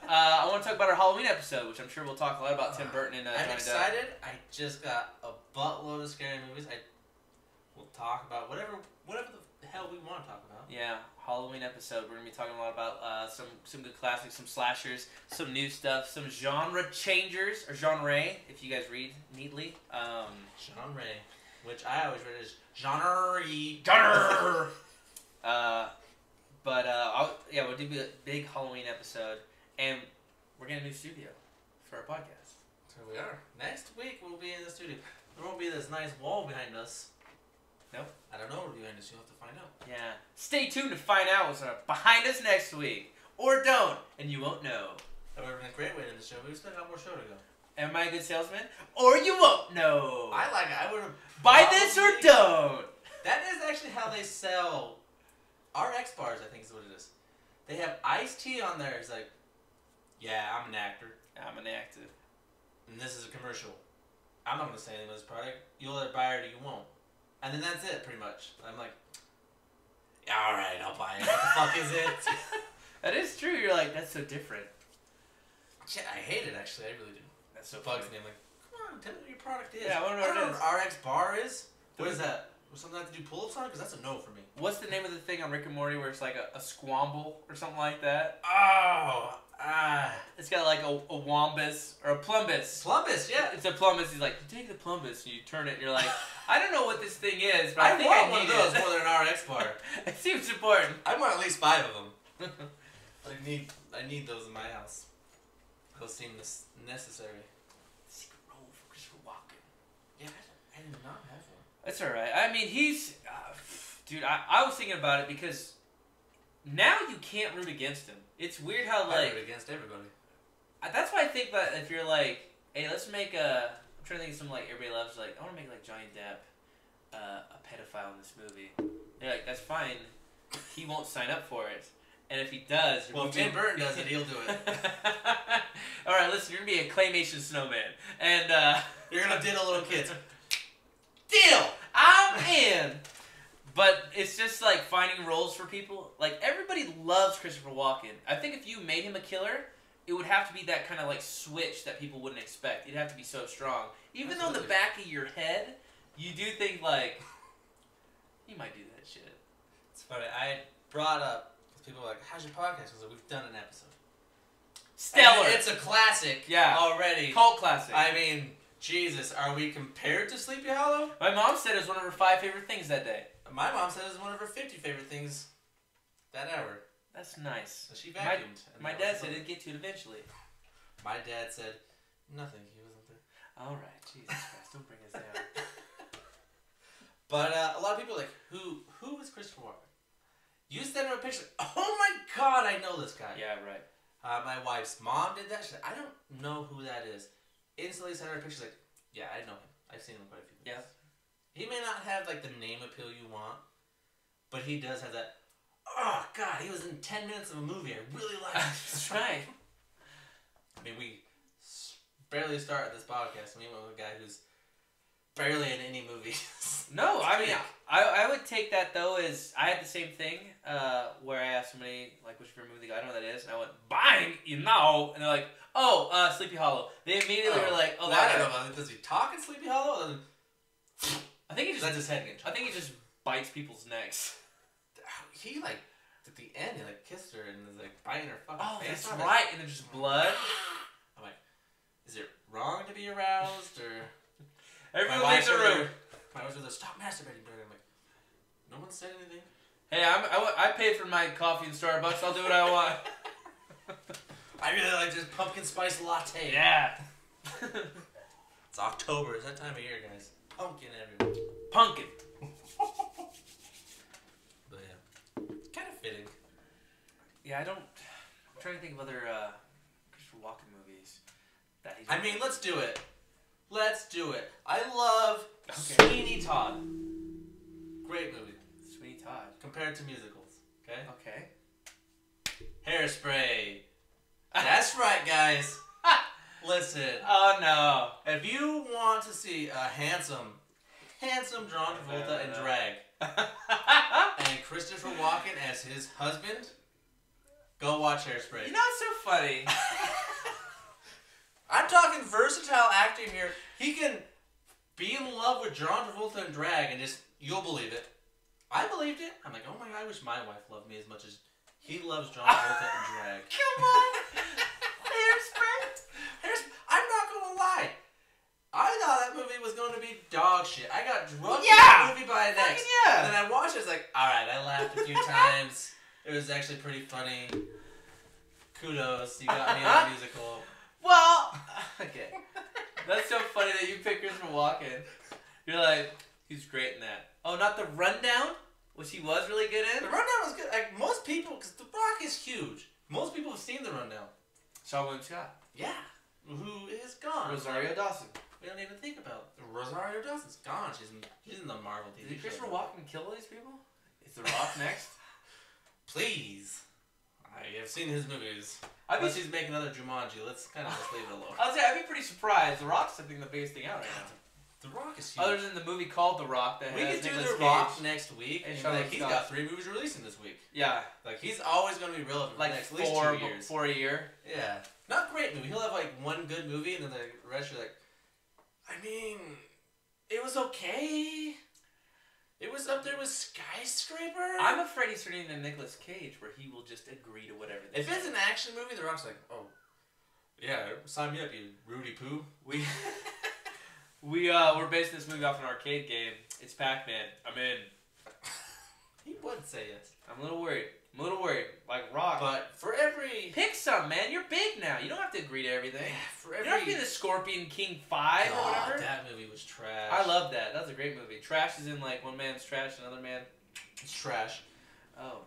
I want to talk about our Halloween episode, which I'm sure we'll talk a lot about Tim Burton and I'm Johnny Depp. excited. I just got a buttload of scary movies. We'll talk about whatever the hell we want to talk about. Yeah, Halloween episode. We're gonna be talking a lot about some good classics, some slashers, some new stuff, some genre changers or genre, if you guys read neatly. Genre, which I always read as genre. Genre. We'll do a big Halloween episode, and we're getting a new studio for our podcast. So we are. Next week we'll be in the studio. There won't be this nice wall behind us. Nope. I don't know what'll be behind us. You'll have to find out. Yeah. Stay tuned to find out what's behind us next week, or don't, and you won't know. That would have been a great way to end the show. We've still got more show to go. Am I a good salesman? Or you won't know. I like it. I would have. Buy this or don't. That is actually how they sell RX bars, I think is what it is. They have iced tea on there. It's like, yeah, I'm an actor. I'm an actor. And this is a commercial. I'm not going to say anything about this product. You'll either buy it or you won't. And then that's it, pretty much. I'm like, yeah, alright, I'll buy it. What the fuck is it? That is true. You're like, that's so different. Shit, I hate it, actually. I really do. That's so Bugs funny. me. I'm like, come on, tell me what your product is. Yeah, I want to know what it is. what an RX bar is. What is that? Something I have to do pull-ups on? Because that's a no for me. What's the name of the thing on Rick and Morty where it's like a squamble or something like that? Oh, It's got like a wombus or a plumbus. Plumbus, yeah. It's a plumbus. He's like, you take the plumbus and you turn it and you're like, I don't know what this thing is, but I think want I one need of those it. more than an RX bar. It seems important. I want at least 5 of them. I need those in my house. Those seem necessary. Secret role for Christopher Walken. Yeah, I did not have one. That's alright. I mean, he's... dude, I was thinking about it because now you can't root against him. It's weird how, like... I root against everybody. That's why I think that if you're like, hey, let's make a... I'm trying to think of something like everybody loves, like, I want to make, like, Johnny Depp a pedophile in this movie. They're like, that's fine. He won't sign up for it. And if he does... Well, if Tim Burton does it, he'll do it. Alright, listen, you're going to be a claymation snowman. And, You're going to diddle little kids. Deal! I'm in! But it's just like finding roles for people. Like, everybody loves Christopher Walken. I think if you made him a killer, it would have to be that kind of like switch that people wouldn't expect. It'd have to be so strong. Even though in the back of your head, you do think like, he might do that shit. It's funny. I brought up, because people were like, how's your podcast? I was like, we've done an episode. Stellar! And it's a classic already. Cult classic. I mean, Jesus, are we compared to Sleepy Hollow? My mom said it was one of her 5 favorite things that day. My mom said it was one of her 50 favorite things that hour. That's nice. So she vacuumed. My dad said it'd get to it eventually. My dad said nothing. He wasn't there. Alright, Jesus Christ, don't bring us down. But a lot of people are like, who is Christopher Walken? You sent him a picture. Oh my God, I know this guy. Yeah, right. My wife's mom did that. She's like, I don't know who that is. Instantly sent her a picture. She's like, yeah, I know him. I've seen him quite a few times. Yeah. He may not have like the name appeal you want, but he does have that. Oh God, he was in 10 minutes of a movie I really liked. That's right. I mean, we barely started this podcast. We went with a guy who's barely in any movies. No, I mean, I would take that though as I had the same thing where I asked somebody like, "What's your favorite movie?" I don't know what that is, and I went, "Bang!" You know, and they're like, "Oh, Sleepy Hollow." They immediately were like, "Oh, I don't know about it. Does he talk in Sleepy Hollow?" I think he just that's his head getting I think he just bites people's necks. He like at the end, he like kissed her and was like biting her fucking face. That's right, and there's just blood. I'm like, is it wrong to be aroused or? Everyone leaves the room. My wife was like, stop masturbating, Barry. I'm like, no one said anything. Hey, I paid for my coffee in Starbucks. I'll do what I want. I really like this pumpkin spice latte. Yeah. It's October. It's that time of year, guys. Pumpkin everywhere. Pumpkin. Yeah, I don't. I'm trying to think of other Christopher Walken movies that he's. I mean, let's do it. Let's do it. I love Okay. Sweeney Todd. Great movie Sweeney Todd. compared to musicals. Okay. Okay. Hairspray. That's right, guys. Listen. Oh no. If you want to see a handsome John Travolta in drag, and Christopher Walken as his husband, go watch Hairspray. You know what's so funny? I'm talking versatile acting here. He can be in love with John Travolta in drag and just, you'll believe it. I believed it. I'm like, oh my god, I wish my wife loved me as much as he loves John Travolta in drag. Come on. I'm not gonna lie. I thought that movie was going to be dog shit. I got drugged to Yeah! the movie by an ex. Yeah. And then I watched it, it's like, alright, I laughed a few times. It was actually pretty funny. Kudos, you got me in a musical. Well, okay. That's so funny that you picked Christopher Walken. You're like, he's great in that. Oh, not The Rundown? Which he was really good in? The Rundown was good. Like, most people, because The Rock is huge. Most people have seen The Rundown. Sean William Scott. Yeah. Who is gone. Rosario Dawson. We don't even think about Rosario Dawson's gone. She's in the Marvel TV Did show. Christopher Walken kill all these people? Is The Rock next? Please. I have seen his movies. Unless he's making another Jumanji. Let's kind of just leave it alone. I was say, I'd be pretty surprised. The Rock's, I think, the biggest thing out right now. The Rock is huge. Other than the movie called The Rock that we has could do Nicolas The Rock Cage. next week, And and Sean like, he's Scott. got 3 movies releasing this week. Yeah. Like, he's always going to be relevant Like for the next at least 4 2 years. for a year. Yeah. Not great movie. He'll have like one good movie, and then the rest you're like, I mean, it was okay. It was up there with Skyscraper. I'm afraid he's turning into Nicolas Cage, where he will just agree to whatever they If say. it's an action movie, The Rock's like, oh, yeah, sign me up, you Rudy Poo. We're basing this movie off an arcade game. It's Pac-Man. I'm in. He would say it. I'm a little worried. Like Rock. But for every... Pick some, man. You're big now. You don't have to agree to everything. For You every... don't have to be the Scorpion King 5 or God, whatever. that movie was trash. I love that. That was a great movie. Trash is in like one man's trash, another man. It's trash. Oh,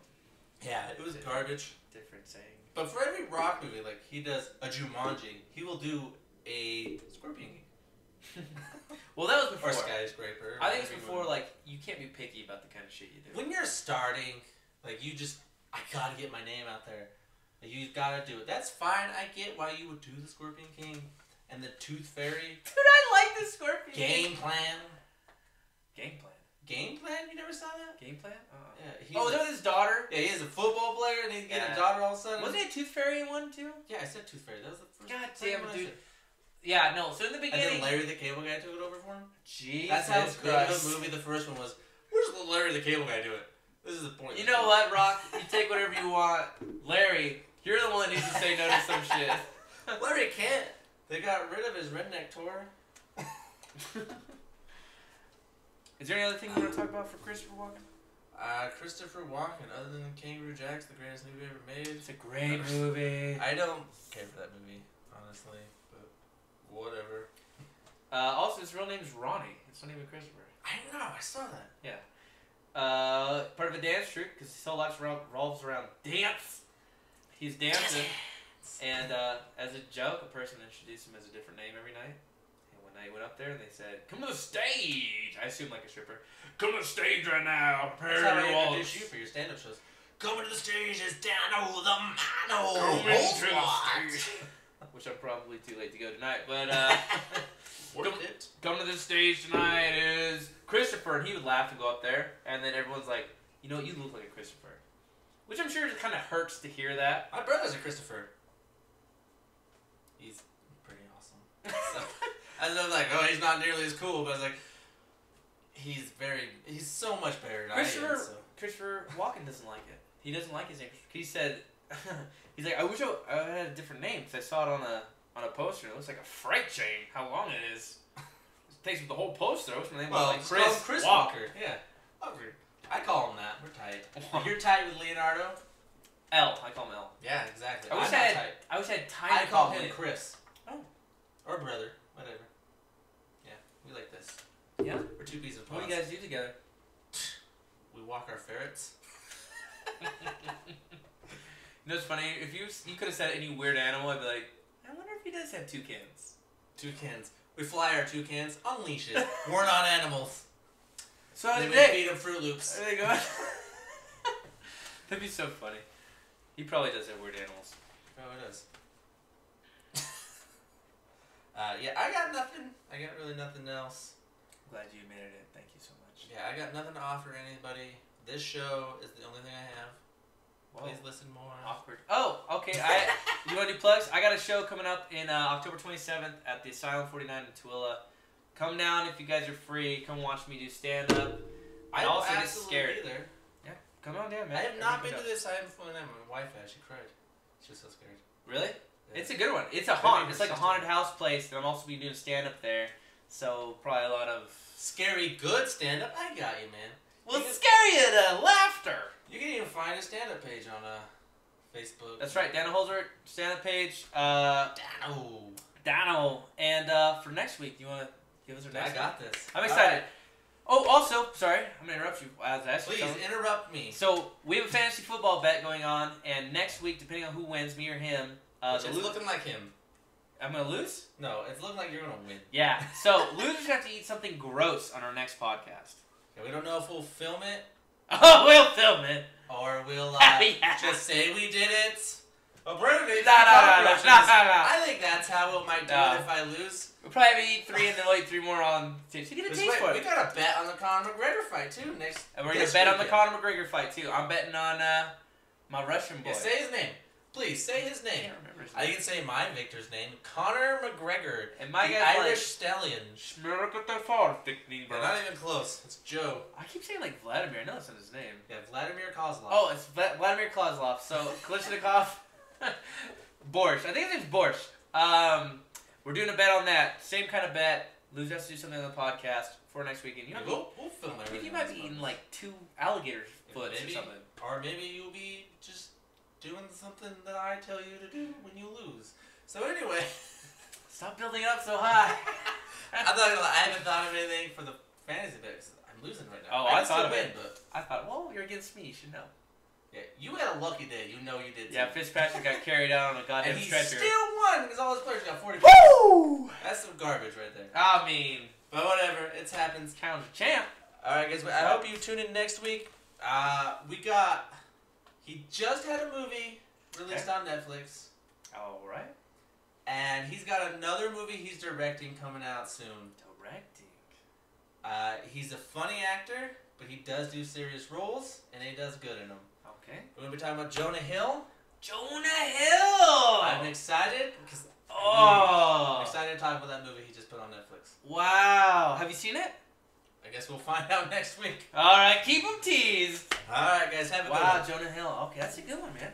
Yeah, it was garbage. different saying. But for every Rock movie, like, he does a Jumanji, he will do a Scorpion King. Well, that was before. Or Skyscraper. I think it's Every before, movie. like, you can't be picky about the kind of shit you do. When you're starting, like, you just, I gotta get my name out there. Like, you gotta do it. That's fine. I get why you would do the Scorpion King and the Tooth Fairy. Dude, I like the Scorpion Game Plan. Game Plan. Game Plan? You never saw that? Game Plan? Yeah. Oh, that was his daughter? Yeah, he's a football player and he get Yeah. a daughter all of a sudden. Wasn't he a Tooth Fairy in one, too? Yeah, I said Tooth Fairy. That was the first God second damn it, one I dude. said. Yeah, no. So in the And beginning... then Larry the Cable Guy took it over for him? Jesus That's how good of Christ. a movie the first one was. Where's the Larry the Cable Guy do it? This is the point. You know what, Rock? You take whatever you want. Larry, you're the one that needs to say no to some shit. Larry can't. They got rid of his redneck tour. Is there any other thing you want to talk about for Christopher Walken? Christopher Walken, other than Kangaroo Jack's the greatest movie ever made. It's a great movie. I don't care for that movie, honestly, but whatever. Also, his real name is Ronnie. It's not even Christopher. I know, I saw that. Part of a dance troupe, because his whole life revolves around dance. He's dancing, and as a joke, a person introduced him as a different name every night. And one night he went up there and they said, "Come to the stage." I assume like a stripper. "Come to the stage right now. Prepare That's how your I waltz." introduce you for your stand-up shows. Coming to the stage is Dano the Mano. Come into the stage. Which I'm probably too late to go tonight, but Worth it. come to the stage tonight is Christopher, and he would laugh and go up there, and then everyone's like, "You know what? You look like a Christopher," which I'm sure kind of hurts to hear that. My brother's a Christopher. He's pretty awesome. So, I was like, oh, he's not nearly as cool, but I was like, he's so much better than I am. Christopher Walken doesn't like it. He doesn't like his name. He said, he's like, "I wish I had a different name because I saw it on a poster. It looks like a freight train. How long it is? It takes up the whole poster. I wish my name was like Chris Walker." Yeah. Oh, I call him that. We're tight. You're tight with Leonardo? L. I call him L. Yeah, exactly. I wish I'm I not had. tight. I wish I had time I to call him him Chris. Oh. Or brother. Whatever. Yeah, we like this. Yeah. We're two pieces of What do you guys do together? We walk our ferrets. You know what's funny? If you could have said any weird animal, I'd be like, I wonder if he does have toucans. Toucans. We fly our toucans, unleash it. We're not animals. So Then we today, feed them Fruit Loops. there you go. That'd be so funny. He probably does have weird animals. Oh, it is. Yeah, I got nothing. I got really nothing else. Glad you made it in. Thank you so much. Yeah, I got nothing to offer anybody. This show is the only thing I have. Whoa. Please listen more. Awkward. Oh, okay. You want to do plugs? I got a show coming up in October 27th at the Asylum 49 in Tooele. Come down if you guys are free. Come watch me do stand up. I And also get absolutely scared. be there. Yeah, come on down, man. I have not been Everything to goes. this Asylum 49. My wife has. She cried. She was so scared. Really? Yeah. It's a good one. It's a Maybe haunt. her It's like a sister. haunted house place, and I'm also be doing stand up there. So probably a lot of. Scary good stand up. I got you, man. Well, scare you to laughter. You can even find a stand up page on Facebook. That's right, Dano Holzer stand up page. Dano. Dano, and for next week, you want to give us our next? I got this. I'm excited. Right. Oh, also, sorry, I'm gonna interrupt you. As I asked you Please something. interrupt me. So we have a fantasy football bet going on, and next week, depending on who wins, me or him, Which the is looking like him. I'm gonna lose. No, it's looking like you're gonna win. Yeah. So losers have to eat something gross on our next podcast. Okay, we don't know if we'll film it Oh, we'll film it. or we'll Yeah. just say we did it. But Brandon, No. I think that's how it might do No. it if I lose. We'll probably eat 3 and then we'll eat 3 more on tips. You get a Just taste wait, for we it. got a bet on the Conor McGregor fight too next. And we're gonna this bet on the weekend. Conor McGregor fight too. I'm betting on my Russian boy. Yeah, say his name. Please say his I name. can't remember his I name. can say my Victor's name. Conor McGregor. And my the guy's Irish like, Stallion. Schmirkatafartikning, They're bro. not even close. It's Joe. I keep saying like Vladimir. I know that's not his name. Yeah, Vladimir Kozlov. Oh, it's Vladimir Kozlov. So Kalishnikov, Borscht. I think his name's Borscht. We're doing a bet on that. Same kind of bet. Loser has to do something on the podcast for next weekend. You Yeah, know, we'll film I think everything. you might on be this eating podcast. like 2 alligator foots or maybe. something. Or maybe you'll be just doing something that I tell you to do when you lose. So anyway, Stop building it up so high. I'm not gonna lie, I haven't thought of anything for the fantasy bets. I'm losing right now. Oh, I I can thought still of win, it. but I thought, well, you're against me. You should know. yeah, you had a lucky day. You know you did. Yeah, too. Fitzpatrick got carried out on a goddamn and he stretcher. still won because all his players got 40. Woo! That's some garbage right there. I mean, But whatever, it happens. Counter champ. All right, guys. I hope you tune in next week. He just had a movie released on Netflix, All right. and he's got another movie he's directing coming out soon. Directing. He's a funny actor, but he does do serious roles, and he does good in them. Okay. We're gonna be talking about Jonah Hill. Jonah Hill. I'm excited because I'm Oh. excited to talk about that movie he just put on Netflix. Wow. Have you seen it? I guess we'll find out next week. All right. Keep them teased. All right, guys. Have a good Wow, one. Jonah Hill. Okay, that's a good one, man.